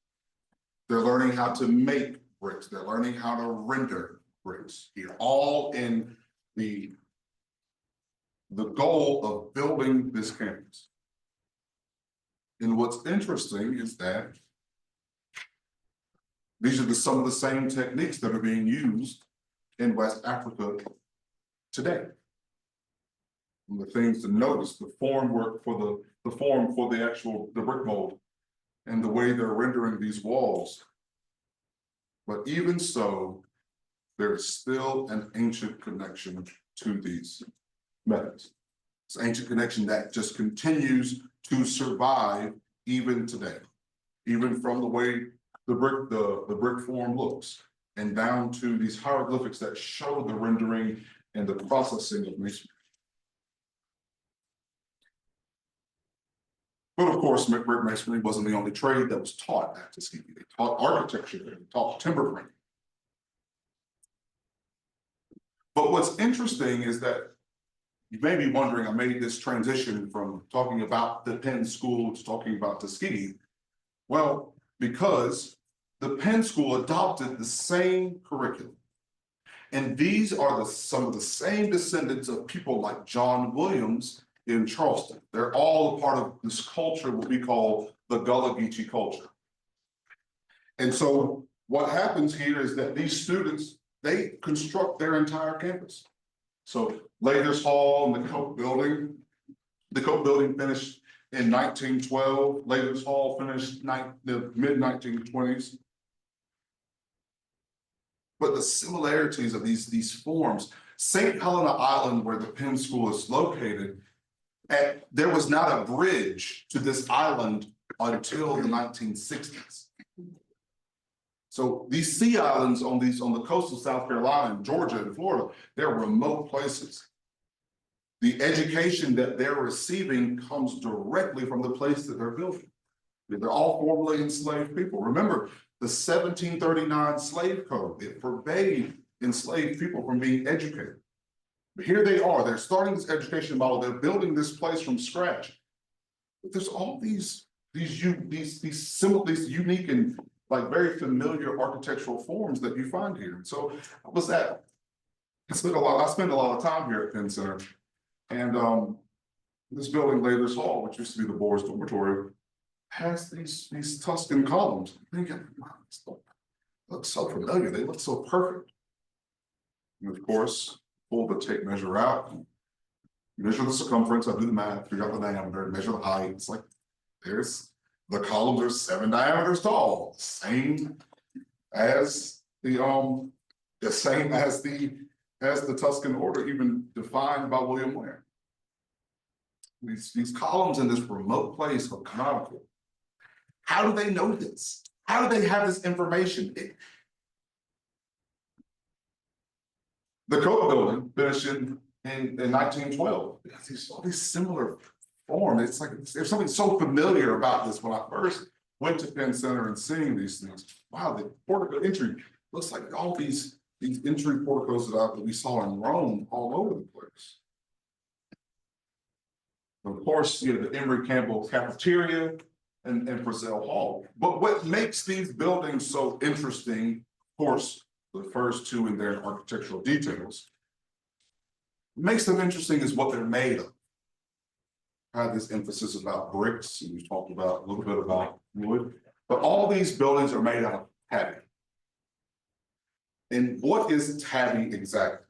They're learning how to make bricks. They're learning how to render bricks here, all in the goal of building this campus. And what's interesting is that these are some of the same techniques that are being used in West Africa today. And the things to notice, the form work for the form for the brick mold and the way they're rendering these walls. But even so, there's still an ancient connection to these methods. It's an ancient connection that just continues to survive even today, even from the way the brick form looks, and down to these hieroglyphics that show the rendering and the processing of masonry. But of course, brick masonry wasn't the only trade that was taught at Tuskegee. They taught architecture, they taught timber framing. But what's interesting is that you may be wondering, I made this transition from talking about the Penn School to talking about Tuskegee. Well, because the Penn School adopted the same curriculum. And these are some of the same descendants of people like John Williams in Charleston. They're all a part of this culture, what we call the Gullah Geechee culture. And so what happens here is that these students, they construct their entire campus. So Lathers Hall and the Coke building finished in 1912. Lathers Hall finished the mid-1920s. But the similarities of these forms, St. Helena Island, where the Penn School is located, there was not a bridge to this island until the 1960s. So these sea islands on the coast of South Carolina and Georgia and Florida, they're remote places. The education that they're receiving comes directly from the place that they're building. They're all formerly enslaved people. Remember, the 1739 slave code, it forbade enslaved people from being educated. But here they are, they're starting this education model, they're building this place from scratch. But there's all these unique and like very familiar architectural forms that you find here. And so what was that? I spent a lot of time here at Penn Center. And this building, Lathers Hall, which used to be the boys' dormitory, has these Tuscan columns. I'm thinking, wow, this looks so familiar. They look so perfect. And of course, pull the tape measure out, measure the circumference, I do the math, figure out the diameter, measure the height. It's like, there's the columns are 7 diameters tall, same as the Tuscan order, even defined by William Ware. These columns in this remote place are canonical. How do they know this? How do they have this information? The Coke building finished in 1912. All these similar forms. It's like there's something so familiar about this. When I first went to Penn Center and seeing these things, wow, the portico entry looks like all these entry porticos that we saw in Rome all over the place. Of course, you know, the Emory Campbell cafeteria and Brazil Hall. But what makes these buildings so interesting, of course, the first two in their architectural details, makes them interesting is what they're made of. I had this emphasis about bricks, and we talked about a little bit about wood, but all these buildings are made out of tabby. And what is tabby exactly?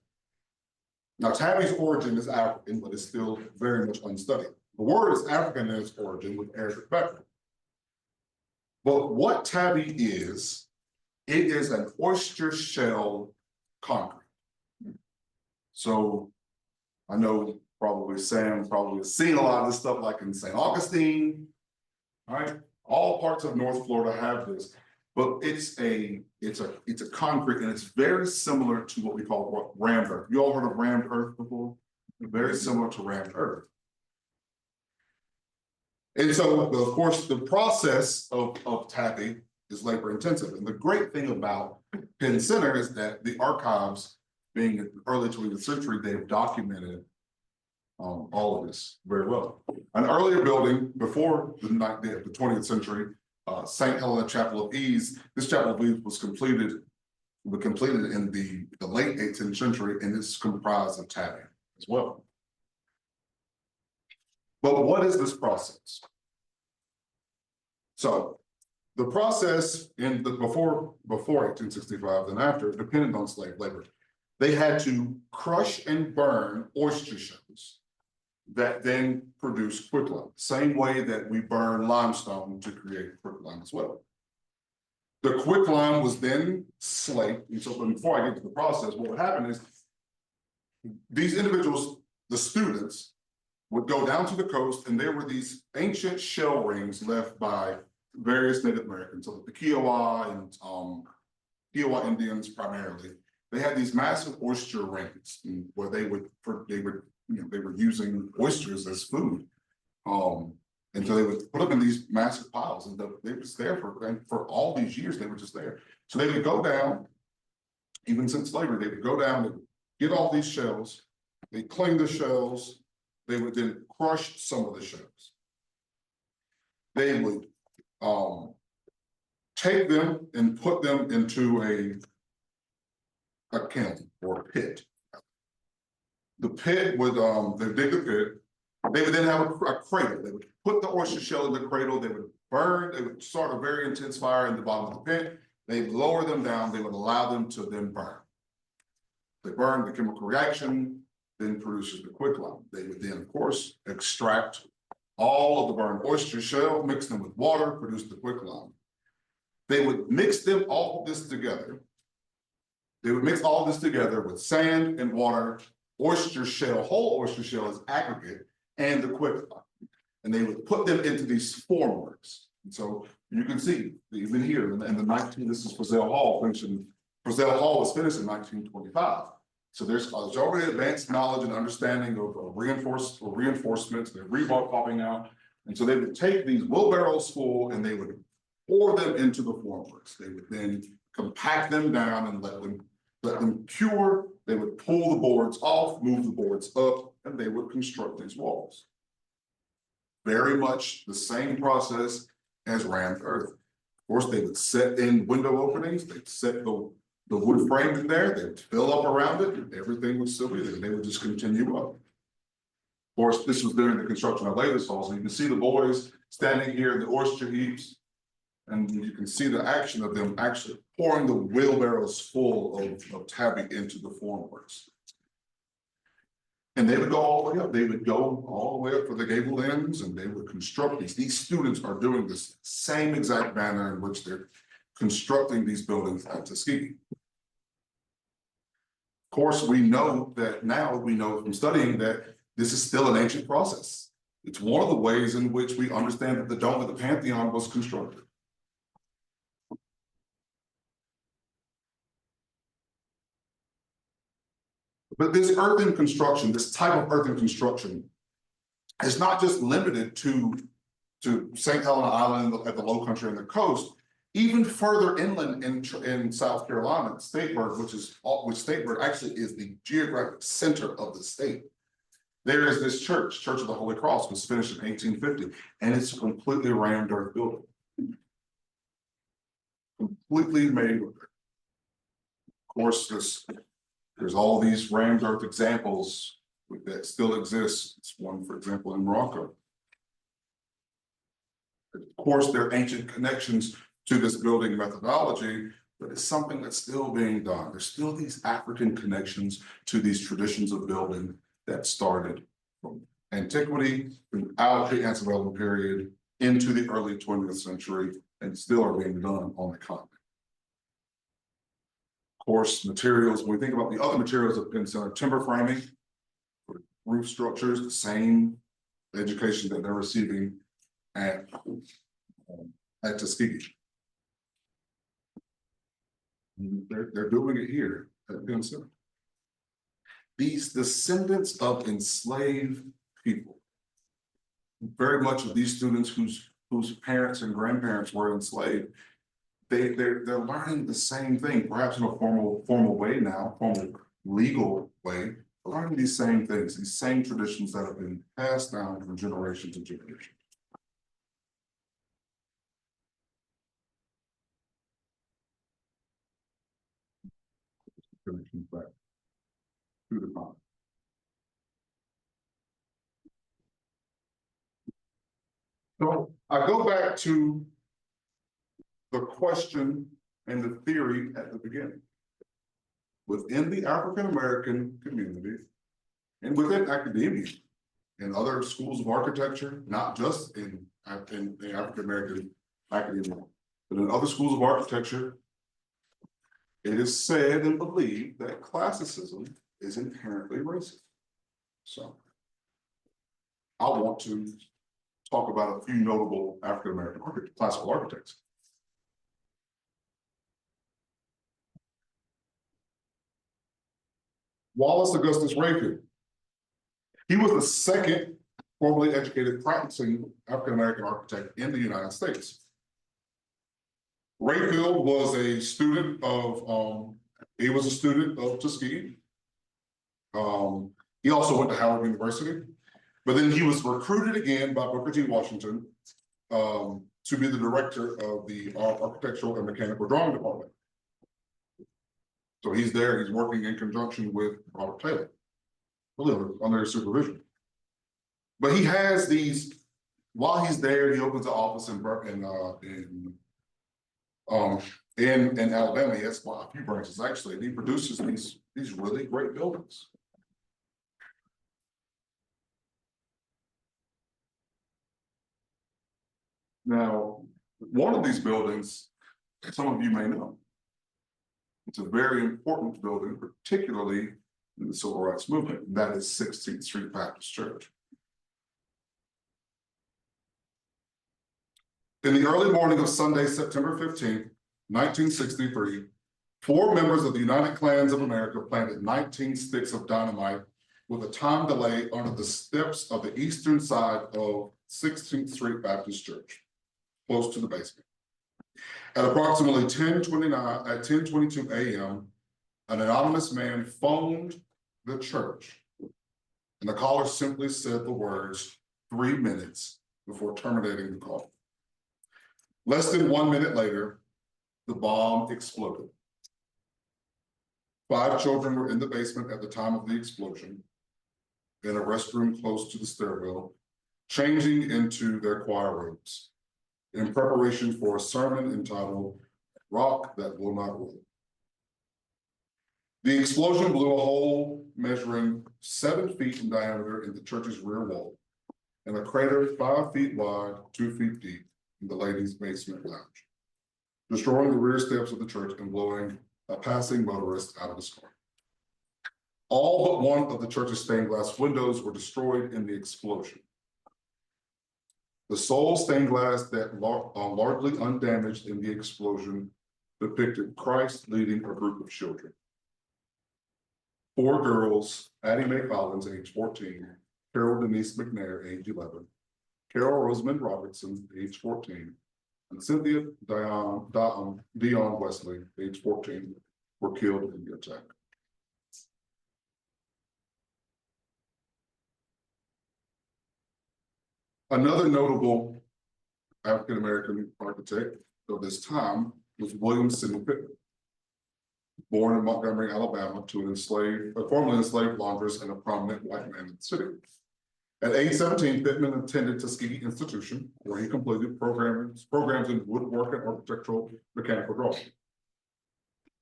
Now, tabby's origin is African, but it's still very much unstudied. The word is African in its origin with Arabic background. But what tabby is, it is an oyster shell concrete. So I know probably Sam has seen a lot of this stuff like in St. Augustine, right? All parts of North Florida have this, but it's a concrete, and it's very similar to what we call rammed earth. You all heard of rammed earth before? Very similar to rammed earth. And so, of course, the process of tabby is labor intensive. And the great thing about Penn Center is that the archives, being in the early 20th century, they've documented all of this very well. An earlier building before the 20th century, St. Helena Chapel of Ease, this Chapel of Ease was completed in the late 18th century, and it's comprised of tabby as well. But what is this process? So the process before 1865 and after depended on slave labor. They had to crush and burn oyster shells that then produce quicklime, same way that we burn limestone to create quicklime as well. The quicklime was then slaked, and so before I get to the process, what would happen is these individuals, the students, would go down to the coast, and there were these ancient shell rings left by various Native Americans, so the Kiowa and Kiowa Indians primarily. They had these massive oyster rings where they were using oysters as food. And so they would put them in these massive piles, and they were just there for all these years. They were just there. So they would go down, even since slavery, they would go down, they would get all these shells, they clean the shells, they would then crush some of the shells. They would take them and put them into a kiln or a pit. The pit would, they dig the pit. They would then have a cradle. They would put the oyster shell in the cradle. They would burn. They would start a very intense fire in the bottom of the pit. They'd lower them down. They would allow them to then burn. They burn, the chemical reaction then produces the quicklime. They would then, of course, extract all of the burned oyster shell, mix them with water, produce the quicklime. They would mix them all of this together. They would mix all this together with sand and water, oyster shell, whole oyster shell as aggregate, and the quicklime. And they would put them into these formworks. And so you can see, even here in the this is Frizzell Hall, Frizzell Hall was finished in 1925. So there's already advanced knowledge and understanding of reinforcements, the rebar popping out. And so they would take these wheelbarrows full and they would pour them into the formworks. They would then compact them down and let them cure. They would pull the boards off, move the boards up, and they would construct these walls. Very much the same process as rammed earth. Of course, they would set in window openings, they'd set the wood frame in there, they would fill up around it, and everything would still be there. They would just continue up. Of course, this was during the construction of Layla's Hall, so you can see the boys standing here in the oyster heaps, and you can see the action of them actually pouring the wheelbarrows full of tabby into the formworks. And they would go all the way up. They would go all the way up for the gable ends, and they would construct these. These students are doing this same exact manner in which they're constructing these buildings at Tuskegee. Of course, we know that now, we know from studying that this is still an ancient process. It's one of the ways in which we understand that the Dome of the Pantheon was constructed. But this earthen construction, this type of earthen construction, is not just limited to St. Helena Island at the Low Country and the coast. Even further inland in South Carolina, Statesburg, which Statesburg actually is the geographic center of the state. There is this church of the Holy Cross, was finished in 1850, and it's a completely rammed earth building. Completely made with it. Of course, there's all these rammed earth examples that still exist. It's one, for example, in Morocco. Of course, there are ancient connections to this building methodology, but it's something that's still being done. There's still these African connections to these traditions of building that started from antiquity throughout the antebellum period into the early 20th century and still are being done on the continent. Of course, materials, when we think about the other materials of Penn Center, timber framing, roof structures, the same education that they're receiving at Tuskegee. They're doing it here at Penn Center. These descendants of enslaved people, very much of these students whose parents and grandparents were enslaved, they're learning the same thing, perhaps in a formal way now, formal legal way, learning these same things, these same traditions that have been passed down from generation to generation. Back to the pond. So I go back to the question and the theory at the beginning. Within the African-American community and within academia and other schools of architecture, not just in the African-American academia, But in other schools of architecture, it is said and believed that classicism is inherently racist. So I want to talk about a few notable African-American classical architects. Wallace Augustus Rayfield. He was the second formally educated practicing African-American architect in the United States. Rayfield was a student of, Tuskegee. He also went to Howard University, but then he was recruited again by Booker T. Washington to be the director of the Architectural and Mechanical Drawing Department. So he's there, he's working in conjunction with Robert Taylor, really under his supervision. But he has these, while he's there, he opens an office in Alabama. He has a few branches actually, and he produces these really great buildings. Now, one of these buildings, some of you may know, it's a very important building, particularly in the civil rights movement, and that is 16th Street Baptist Church. In the early morning of Sunday, September 15th, 1963, 4 members of the United Klans of America planted 19 sticks of dynamite with a time delay under the steps of the eastern side of 16th Street Baptist Church, close to the basement. At approximately 10:22 a.m., an anonymous man phoned the church, and the caller simply said the words 3 minutes before terminating the call. Less than 1 minute later, the bomb exploded. 5 children were in the basement at the time of the explosion, in a restroom close to the stairwell, changing into their choir robes, in preparation for a sermon entitled Rock That Will Not Roll. The explosion blew a hole measuring 7 feet in diameter in the church's rear wall, and a crater 5 feet wide, 2 feet deep in the ladies' basement lounge, destroying the rear steps of the church and blowing a passing motorist out of his car. All but one of the church's stained glass windows were destroyed in the explosion. The sole stained glass that largely undamaged in the explosion depicted Christ leading a group of children. 4 girls, Addie Mae Collins, age 14, Carol Denise McNair, age 11, Carol Rosamond Robertson, age 14, and Cynthia Dion Wesley, age 14, were killed in the attack. Another notable African-American architect of this time was William Sidney Pittman. Born in Montgomery, Alabama, to a formerly enslaved laundress and a prominent white man in the city. At age 17, Pittman attended Tuskegee Institution, where he completed programs in woodwork and architectural mechanical drawing.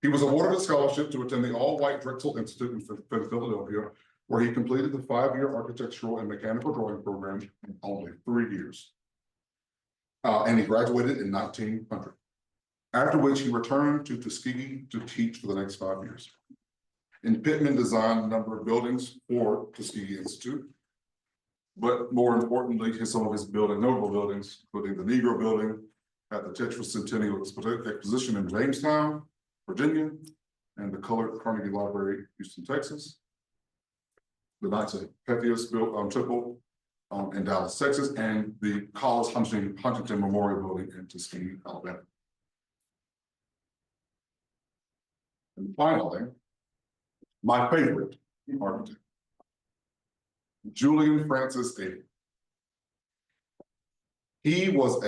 He was awarded a scholarship to attend the all-white Drexel Institute in Philadelphia, where he completed the 5-year architectural and mechanical drawing program in only 3 years. And he graduated in 1900, after which he returned to Tuskegee to teach for the next 5 years. And Pittman designed a number of buildings for Tuskegee Institute, but more importantly, some of his notable buildings, including the Negro Building at the Tetracentennial Exposition in Jamestown, Virginia, and the Colored Carnegie Library, Houston, Texas. The Knights of Pythias Temple in Dallas, Texas, and the College Huntington Memorial Building in Tuskegee, Alabama. And finally, my favorite architect, Julian Francis Abel. He was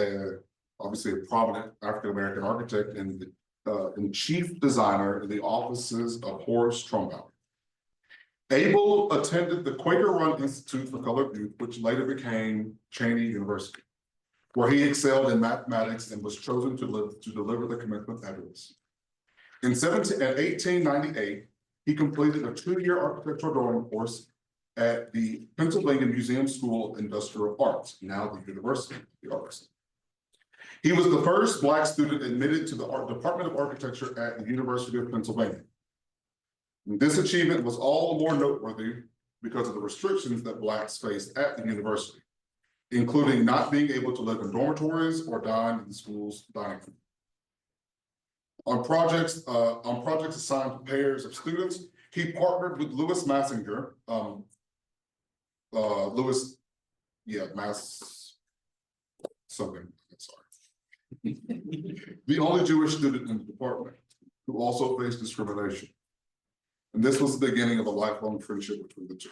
obviously a prominent African-American architect and chief designer in the offices of Horace Trumbull. Abel attended the Quaker-run Institute for Colored Youth, which later became Cheyney University, where he excelled in mathematics and was chosen to deliver the commencement address. In 1898, he completed a 2-year architectural drawing course at the Pennsylvania Museum School of Industrial Arts, now the University of the Arts. He was the first Black student admitted to the Department of Architecture at the University of Pennsylvania. And this achievement was all the more noteworthy because of the restrictions that Blacks faced at the university, including not being able to live in dormitories or dine in the school's dining room. On projects assigned to pairs of students, he partnered with Louis Massinger, something, sorry. The only Jewish student in the department who also faced discrimination. And this was the beginning of a lifelong friendship between the two.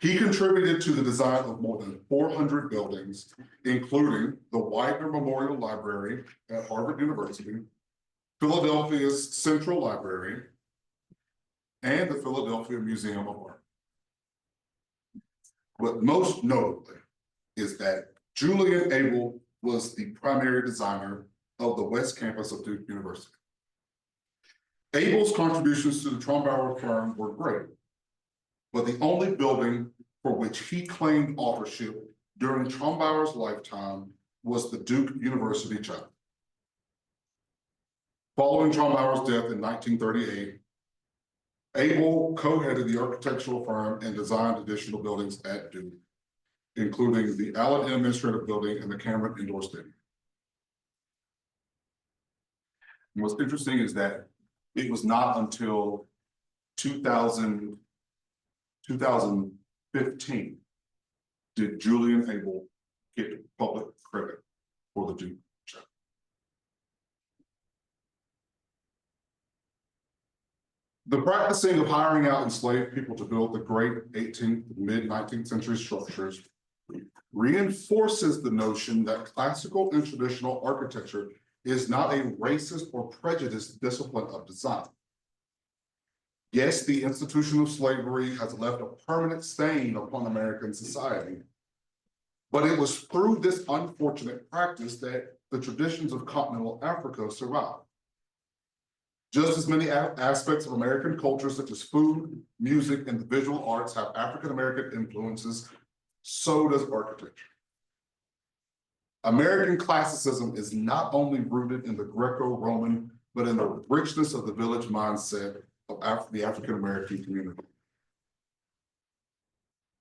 He contributed to the design of more than 400 buildings, including the Widener Memorial Library at Harvard University, Philadelphia's Central Library, and the Philadelphia Museum of Art. But most notably is that Julian Abel was the primary designer of the West Campus of Duke University. Abel's contributions to the Trombauer firm were great, but the only building for which he claimed authorship during Trombauer's lifetime was the Duke University Chapel. Following Trombauer's death in 1938, Abel co-headed the architectural firm and designed additional buildings at Duke, including the Allen Administrative Building and the Cameron Indoor Stadium. And what's interesting is that it was not until 2015 did Julian Abel get public credit for the Duke Chapel. The practicing of hiring out enslaved people to build the great 18th, mid-19th century structures reinforces the notion that classical and traditional architecture is not a racist or prejudiced discipline of design. Yes, the institution of slavery has left a permanent stain upon American society, but it was through this unfortunate practice that the traditions of continental Africa survived. Just as many aspects of American culture, such as food, music, and the visual arts, have African-American influences, so does architecture. American classicism is not only rooted in the Greco-Roman, but in the richness of the village mindset of the African-American community.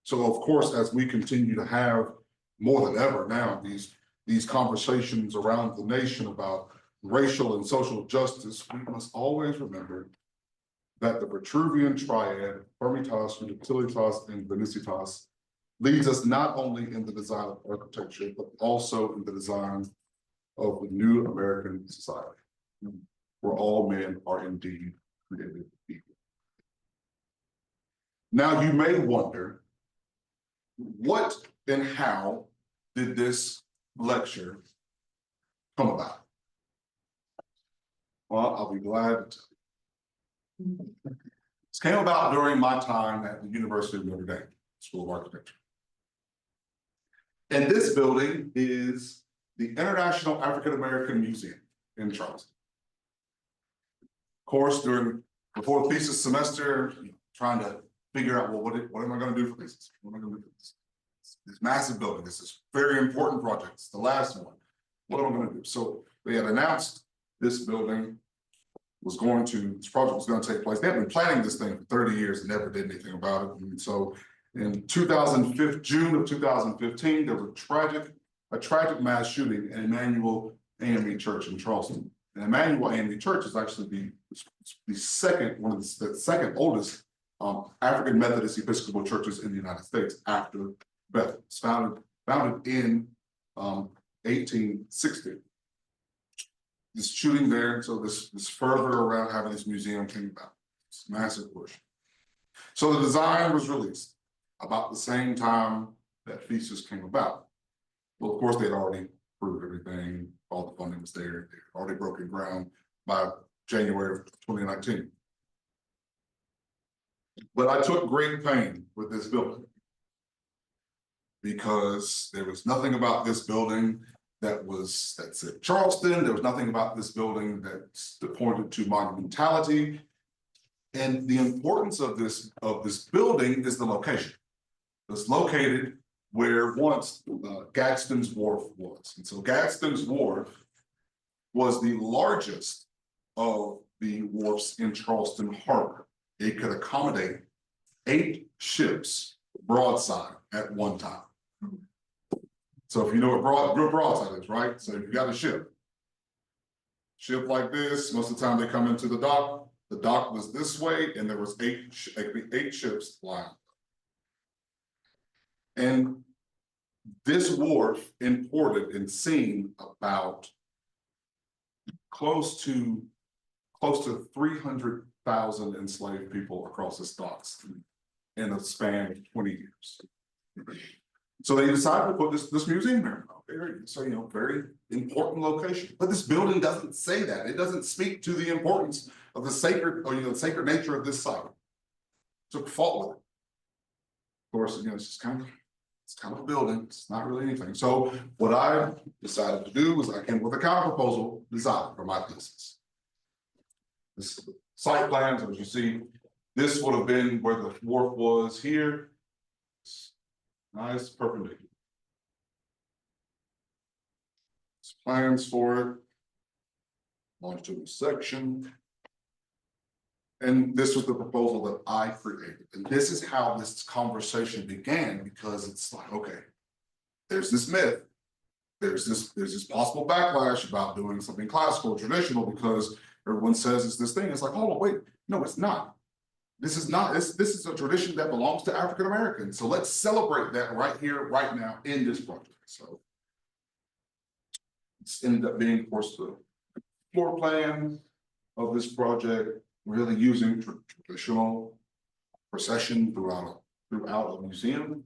So of course, as we continue to have more than ever now, these conversations around the nation about racial and social justice, we must always remember that the Vitruvian triad, Firmitas, Utilitas, and Venicitas, leads us not only in the design of architecture, but also in the design of the new American society, where all men are indeed created equal. Now, you may wonder, what and how did this lecture come about? Well, I'll be glad to tell you. This came about during my time at the University of Notre Dame School of Architecture. And this building is the International African American Museum in Charleston. Of course, before the thesis semester, trying to figure out, well, what am I going to do for thesis? What am I going to do for this? This massive building, this is very important project. It's the last one. What am I going to do? So they had announced this building this project was going to take place. They had been planning this thing for 30 years and never did anything about it. And so in June of 2015, there was a tragic mass shooting at Emmanuel AME Church in Charleston. And Emmanuel AME Church is actually the second oldest African Methodist Episcopal churches in the United States after Bethel. It's founded in 1860. This shooting there, so this fervor around having this museum came about. It's a massive push. So the design was released about the same time that thesis came about. Well, of course, they'd already proved everything, all the funding was there, they'd already broken ground by January of 2019. But I took great pain with this building because there was nothing about this building that said Charleston. There was nothing about this building that pointed to monumentality. And the importance of this building is the location. It's located where once Gadsden's Wharf was. And so Gadsden's Wharf was the largest of the wharfs in Charleston Harbor. It could accommodate 8 ships broadside at one time. So if you know what broadside is, right? So if you got a ship like this, most of the time they come into the dock was this way, and there was 8 ships flying. And this wharf imported and seen about close to 300,000 enslaved people across its docks in a span of 20 years. So they decided to put this museum there. So, you know, very important location. But this building doesn't say that. It doesn't speak to the importance of the sacred, or, you know, the sacred nature of this site. Took fault with it. Of course, you know, it's kind of a building. It's not really anything. So what I decided to do was I came with a counter proposal design for my thesis. This site plans, as you see, this would have been where the wharf was here. Nice perpendicular. Plans for it. Longitudinal section. And this was the proposal that I created. And this is how this conversation began, because it's like, okay, there's this myth. There's this possible backlash about doing something classical, traditional, because everyone says it's this thing. It's like, hold on, wait, no, it's not. This is not, this is a tradition that belongs to African Americans. So let's celebrate that right here, right now in this project. So it's ended up being, of course, the floor plan of this project, really using traditional procession throughout a museum.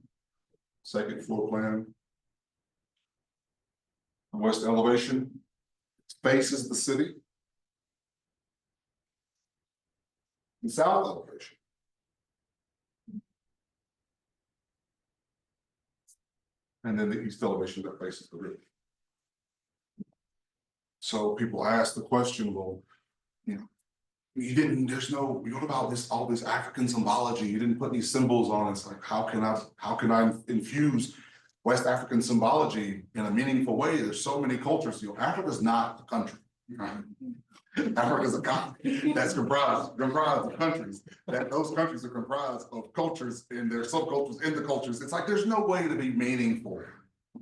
Second floor plan. The west elevation faces the city. The south elevation. And then the east elevation that faces the river. So people ask the question, well, you know, you didn't, what about this, all this African symbology? You didn't put any symbols on it. It's like, how can I infuse West African symbology in a meaningful way? There's so many cultures. You know, Africa's not a country. Right? Africa is a continent that's comprised of countries. That those countries are comprised of cultures and their subcultures in the cultures. It's like there's no way to be meaningful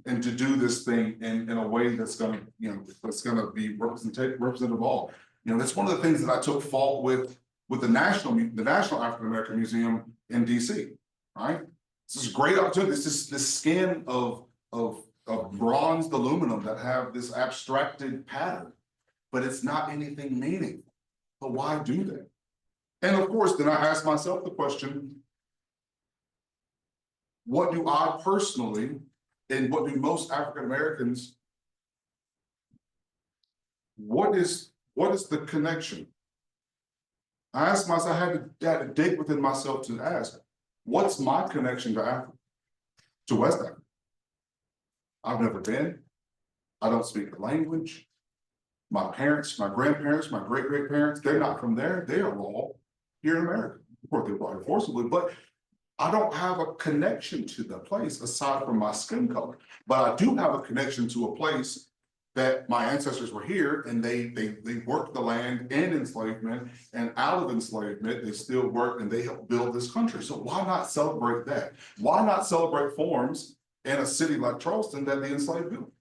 and to do this thing in a way that's gonna, you know, that's gonna be representative of all. You know, that's one of the things that I took fault with the National African American Museum in DC. Right, this is a great opportunity. This skin of bronzed aluminum that have this abstracted pattern. But it's not anything meaningful. But why do that? And of course, then I ask myself the question, what do I personally, and what do most African Americans, what is the connection? I asked myself, I had to dig within myself to ask, what's my connection to Africa, to West Africa? I've never been. I don't speak the language. My parents, my grandparents, my great-great-parents, they're not from there. They are all here in America. Of course, they were brought here forcibly, but I don't have a connection to the place aside from my skin color. But I do have a connection to a place that my ancestors were here, and they worked the land in enslavement, and out of enslavement, they still worked and they helped build this country. So why not celebrate that? Why not celebrate forms in a city like Charleston that the enslaved built?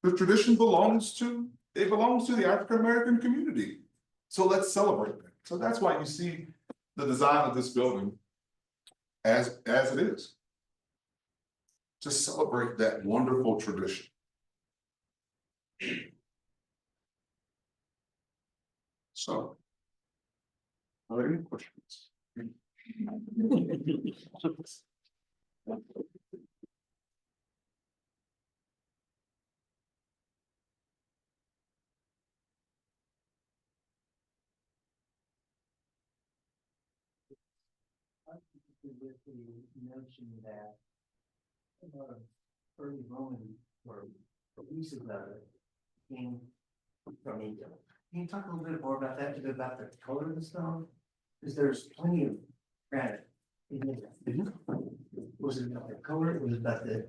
The tradition belongs to the African American community. So let's celebrate that. So that's why you see the design of this building as it is. To celebrate that wonderful tradition. So, are there any questions? With the notion that early Roman or pieces of it came from India. Can you talk a little bit more about that, about the color of the stone? Because there's plenty of granite in India. Was it about the color, was it about the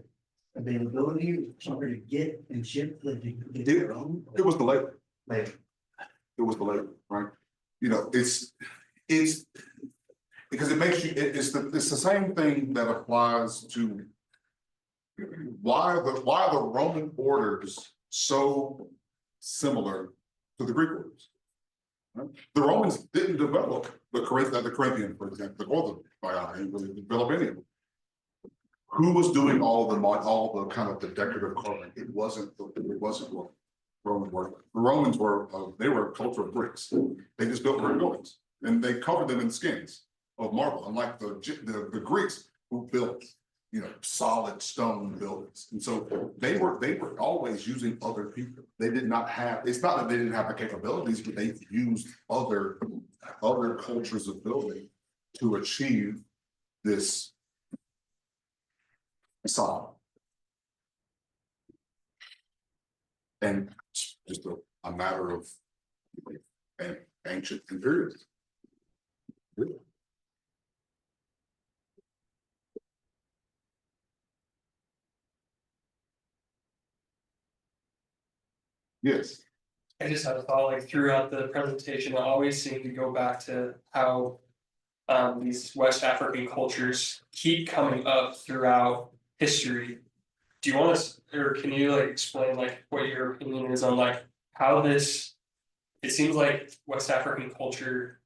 availability, cheaper to get and ship, like they get their own? It was the labor. Like, It was the labor, right? You know, it's because it makes you, it's the same thing that applies to why are the Roman orders so similar to the Greek orders? Right? The Romans didn't develop the Corinthian, for example, the Northern Bionic, the develop. Who was doing all the kind of the decorative carving? It wasn't what Roman were. The Romans were they were a culture of bricks. They just built brick buildings and they covered them in skins of marble, unlike the Greeks who built, you know, solid stone buildings. And so they were always using other people. They did not have, it's not that they didn't have the capabilities, but they used other cultures of building to achieve this facade. And it's just a matter of ancient imperialism. Yes. I just had a thought, like throughout the presentation, I always seem to go back to how these West African cultures keep coming up throughout history. Do you want us, or can you like explain like what your opinion is on like how this, it seems like West African culture,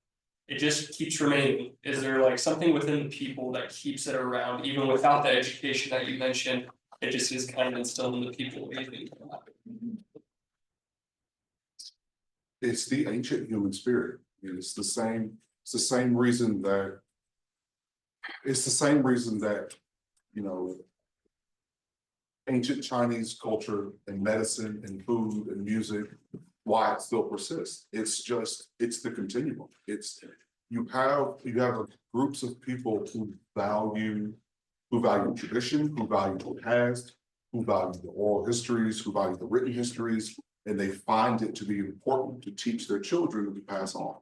it just keeps remaining. Is there like something within the people that keeps it around, even without the education that you mentioned? It just is kind of instilled in the people. What do you think of that? It's the ancient human spirit. And it's the same reason that you know, ancient Chinese culture and medicine and food and music, why it still persists. It's the continuum. You have groups of people who value tradition, who value the past, who value the oral histories, who value the written histories, and they find it to be important to teach their children to pass on.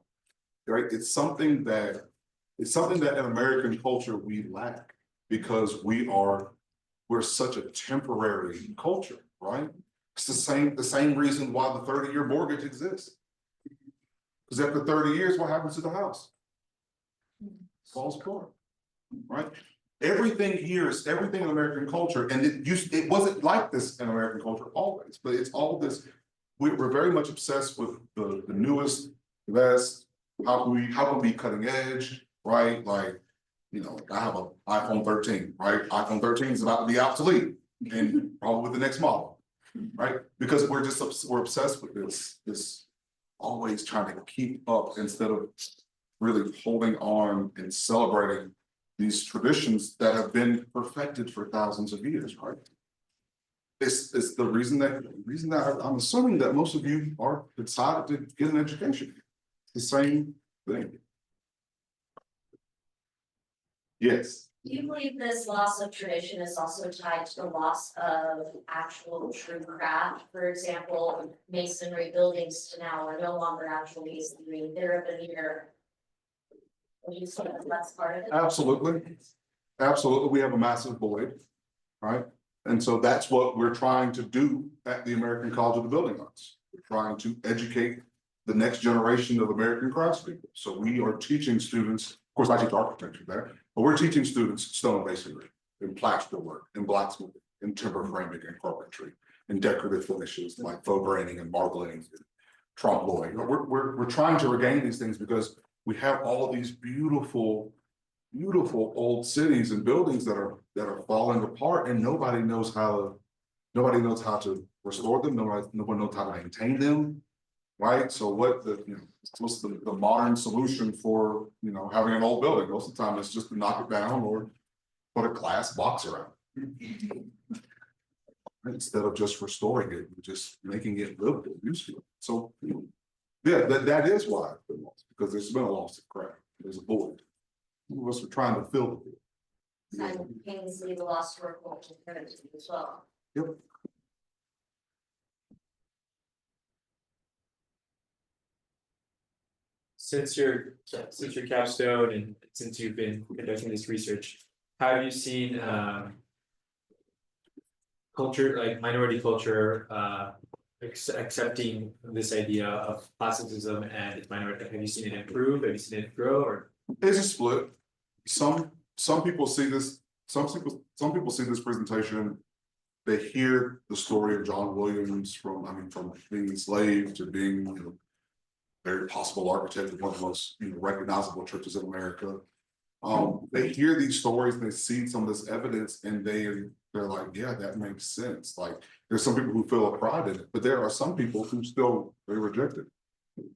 Right? It's something that in American culture we lack because we're such a temporary culture, right? It's the same reason why the 30-year mortgage exists. Because after 30 years, what happens to the house? Falls apart, right? Everything here is everything in American culture, and it wasn't like this in American culture always, but it's all this. We're very much obsessed with the newest, the best. How can we be cutting edge, right? Like, you know, I have an iPhone 13, right? iPhone 13 is about to be obsolete, and probably with the next model, right? Because we're obsessed with this always trying to keep up instead of really holding on and celebrating these traditions that have been perfected for thousands of years, right? It's the reason that I'm assuming that most of you are decided to get an education. The same thing. Yes. Do you believe this loss of tradition is also tied to the loss of actual true craft? For example, masonry buildings to now are no longer actual masonry, they're a veneer. Would you say that's part of it? Absolutely. Absolutely. We have a massive void, right? And so that's what we're trying to do at the American College of the Building Arts. We're trying to educate the next generation of American craftspeople. So we are teaching students, of course I teach architecture there, but we're teaching students stone masonry and plaster work and blacksmithing and timber framing and carpentry and decorative finishes like faux graining and marbling and trompe-l'oeil. We're trying to regain these things because we have all these beautiful old cities and buildings that are falling apart, and nobody knows how to restore them. Nobody knows how to maintain them, right? So what's the modern solution for having an old building? Most of the time, it's just to knock it down or put a glass box around it. Instead of just restoring it, just making it livable, useful. So yeah, that is why it's been lost, because there's been a loss of craft. There's a void. Some of us are trying to fill the void. Simultaneously, the lost work culture as well. Yep. Since your capstone and since you've been conducting this research, have you seen culture, like minority culture, accepting this idea of classicism and its minority, have you seen it improve, have you seen it grow, or? It's a split. Some people see this, some people see this presentation. They hear the story of John Williams from being enslaved to being, very possible architect of one of the most, recognizable churches in America. They hear these stories, they see some of this evidence, and they're like, yeah, that makes sense. Like, there's some people who feel a pride in it, but there are some people who still, they reject it.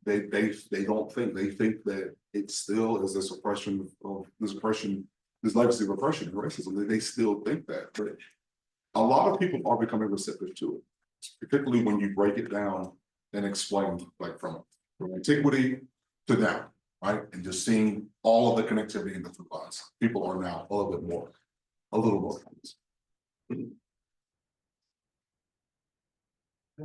They don't think, they think that it still is this oppression, this legacy of oppression and racism. They still think that, but a lot of people are becoming receptive to it, particularly when you break it down and explain, like from antiquity to now, right? And just seeing all of the connectivity in the through lines. People are now a little more.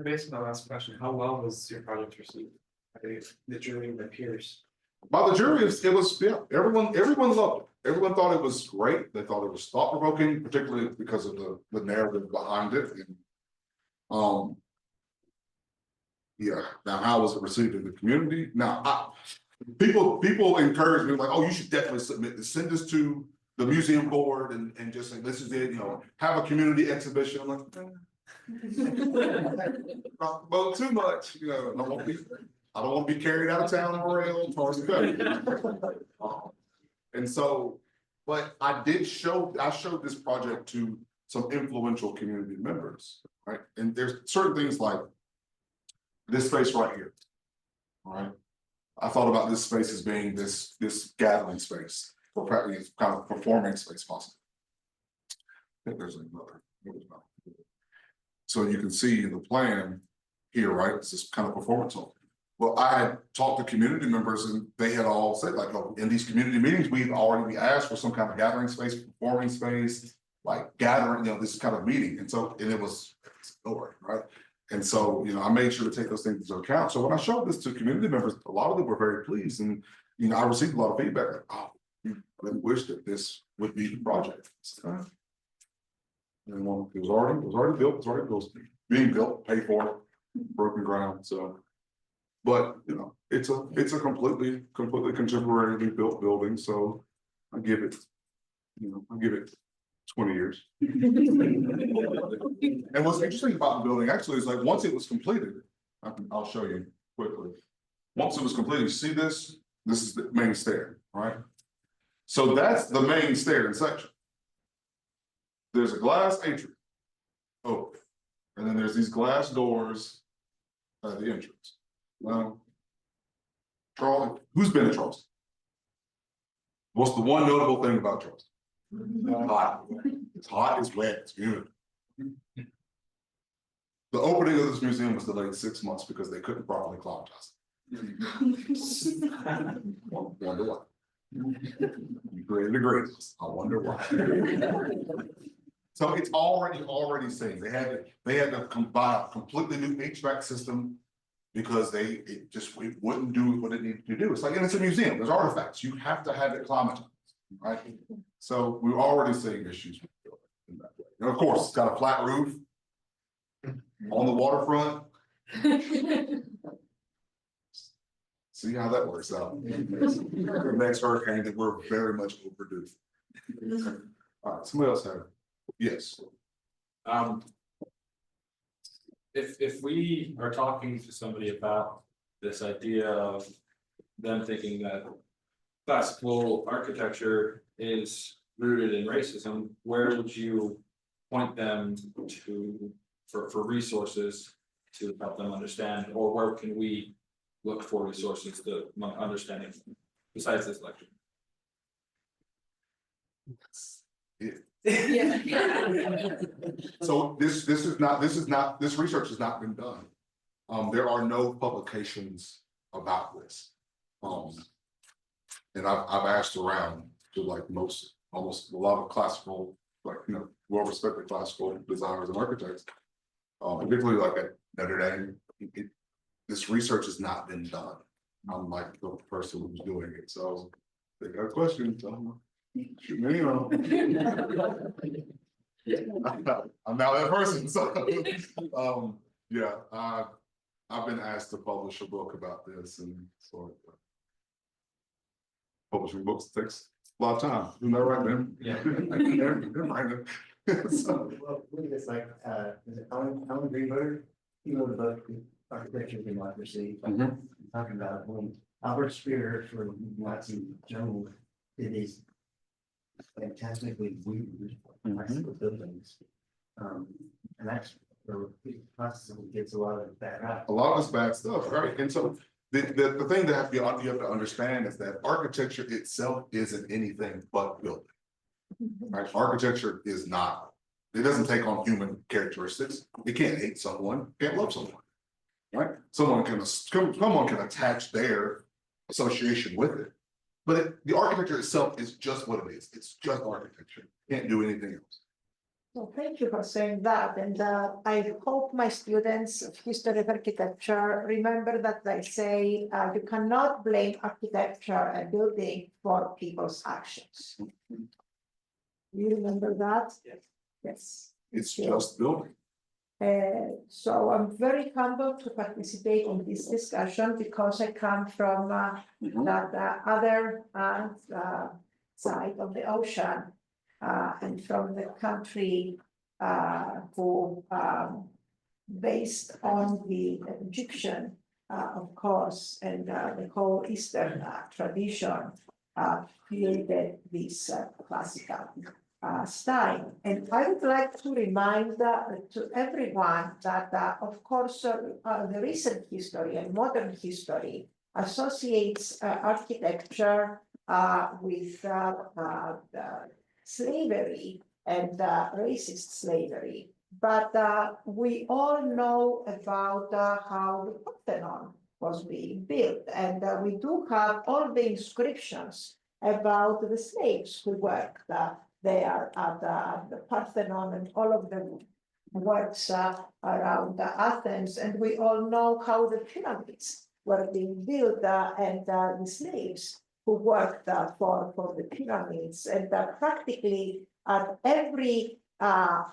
Based on the last question, how well was your project received by the jury and the peers? By the jury, it was, yeah, everyone loved it. Everyone thought it was great. They thought it was thought provoking, particularly because of the narrative behind it. And, yeah, now how was it received in the community? Now, people encourage me like, oh, you should definitely submit this, send this to the museum board and just say, this is it, have a community exhibition. I'm like, well, too much, I don't want to be carried out of town on a rail towards the country. And so, but I showed this project to some influential community members, right? And there's certain things like this space right here, all right? I thought about this space as being this gathering space, or kind of performing space possible. I think there's another. So you can see in the plan here, right? It's this kind of performance hall. Well, I had talked to community members and they had all said like, oh, in these community meetings, we asked for some kind of gathering space, performing space, like gathering, this kind of meeting. And it was story, right? And so, I made sure to take those things into account. So when I showed this to community members, a lot of them were very pleased. And, I received a lot of feedback like, oh, I wish that this would be the project. And it was already built, it was being built, paid for, broken ground. So, but it's a completely contemporaryly built building. So I give it 20 years. And what's interesting about the building actually is like once it was completed, I'll show you quickly. Once it was completed, you see this is the main stair, right? So that's the main stair in section. There's a glass atrium, open, and then there's these glass doors at the entrance. Well, Charleston, who's been to Charleston? What's the one notable thing about Charleston? Hot. It's hot, it's wet, it's humid. The opening of this museum was delayed 6 months because they couldn't properly climatize it. Wonder why. You created a great list. I wonder why. So it's already saying they had to buy a completely new HVAC system because it wouldn't do what it needed to do. It's like, and it's a museum, there's artifacts, you have to have it climatized, right? So we're already seeing issues with the building in that way. And of course, it's got a flat roof on the waterfront. See how that works out. The next hurricane that we're very much overdue. All right, somebody else have. Yes. If we are talking to somebody about this idea of them thinking that classical architecture is rooted in racism, where would you point them to for resources to help them understand, or where can we look for resources to understanding besides this lecture? So this research has not been done. There are no publications about this. And I've asked around to like almost a lot of classical, well-respected classical designers and architects, particularly like at Notre Dame. This research has not been done. I'm like the person who's doing it. So they got questions. You know. I'm now that person, so, yeah, I've been asked to publish a book about this and so. Publishing books takes a lot of time, isn't that right, man? Yeah. So, Well, look at this, like, is it Alan Greenberg? He wrote a book, Architecture of Democracy, talking about when Albert Speer for Nazi Germany did these fantastically weird classical buildings. And that's where classicism gets a lot of that rap. a lot of this bad stuff, right? And so the thing that you have to understand is that architecture itself isn't anything but building. Right? Architecture is not. It doesn't take on human characteristics. It can't hate someone, can't love someone. Right? Someone can attach their association with it. But the architecture itself is just what it is. It's just architecture. Can't do anything else. So thank you for saying that, and I hope my students of history of architecture remember that I say you cannot blame architecture and building for people's actions. You remember that? Yes. Yes. It's Thank you. just building. So I'm very humbled to participate in this discussion because I come from the other side of the ocean. And from the country who, based on the Egyptian, of course, and the whole Eastern tradition, created this classical style. And I would like to remind to everyone that, of course, the recent history and modern history associates architecture with slavery and racist slavery, but we all know about how the Parthenon was being built, and we do have all the inscriptions about the slaves who worked there at the Parthenon and all of the works around Athens, and we all know how the pyramids were being built and the slaves who worked for the pyramids, and practically at every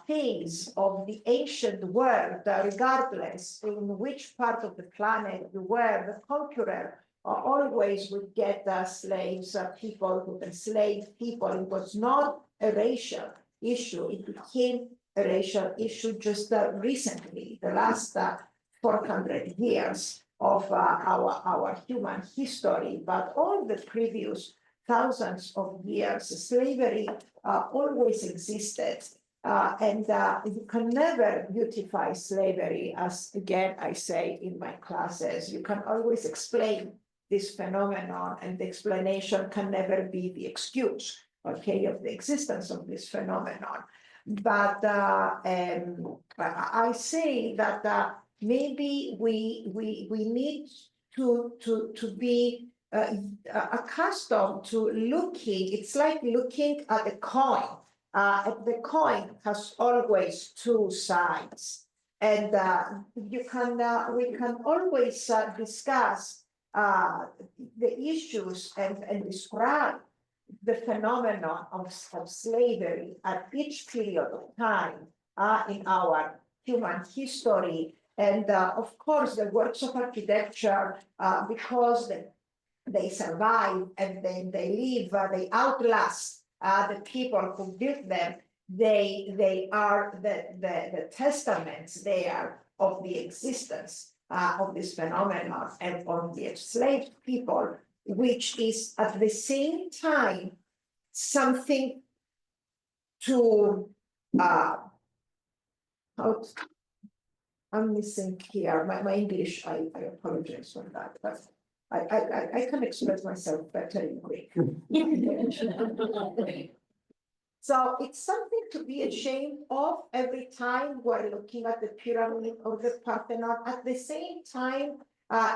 phase of the ancient world, regardless in which part of the planet you were, the conqueror always would get slaves, people who enslaved people. It was not a racial issue. It became a racial issue just recently, the last 400 years of our human history, but all the previous thousands of years, slavery always existed. And you can never beautify slavery, as again I say in my classes. You can always explain this phenomenon, and the explanation can never be the excuse, okay, of the existence of this phenomenon. But I say that maybe we need to be accustomed to looking. It's like looking at a coin. The coin has always two sides, and we can always discuss the issues and describe the phenomenon of slavery at each period of time in our human history. And of course, the works of architecture, because they survive and then they live, they outlast the people who built them. They are the testaments there of the existence of this phenomenon and of the enslaved people, which is at the same time something to I'm missing here my English. I apologize for that, but I can express myself better in Greek. So it's something to be ashamed of every time we're looking at the pyramid or the Parthenon. At the same time,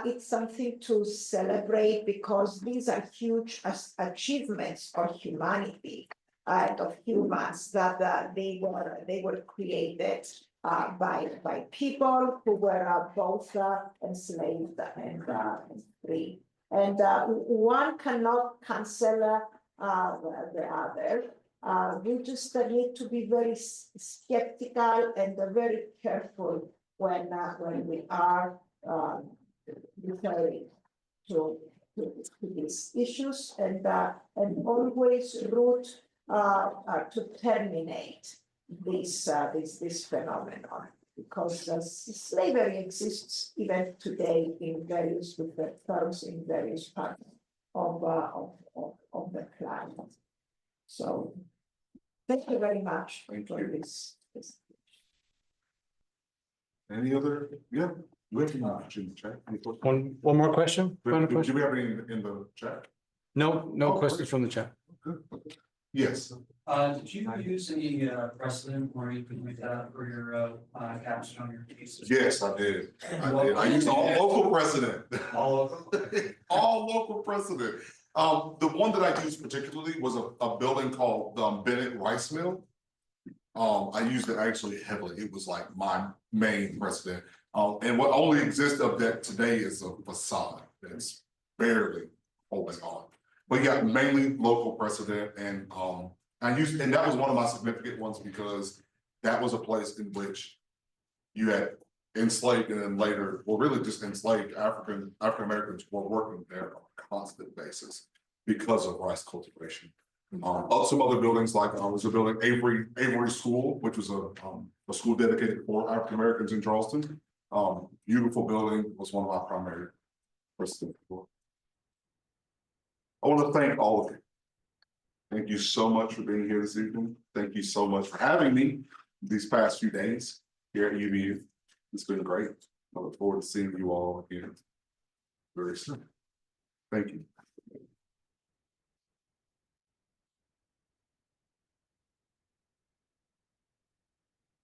it's something to celebrate because these are huge achievements for humanity and of humans that they were created by people who were both enslaved and free. And one cannot cancel the other. We just need to be very skeptical and very careful when we are referring to these issues and always root to terminate this phenomenon. Because slavery exists even today in various different terms in various parts of the planet. So thank you very much for this. Any other, yeah, we have in the chat. Any questions? One more question? Do Final do question? we have any in the chat? No Oh, questions from the chat. Good. Yes, Did you use any precedent or anything like that for your caption on your cases? yes, I did. I used all local precedent. All of them? All local precedent. The one that I used particularly was a building called Bennett Rice Mill. I used it actually heavily. It was like my main precedent. And what only exists of that today is a facade that's barely holding on. But yeah, mainly local precedent, and and that was one of my significant ones because that was a place in which you had enslaved and then later, well, really just enslaved African Americans were working there on a constant basis because of rice cultivation. Some other buildings like was a building Avery School, which was a school dedicated for African Americans in Charleston. Beautiful building, was one of my primary precedent. I want to thank all of you. Thank you so much for being here this evening. Thank you so much for having me these past few days here at UVU. It's been great. I look forward to seeing you all again very soon. Thank you.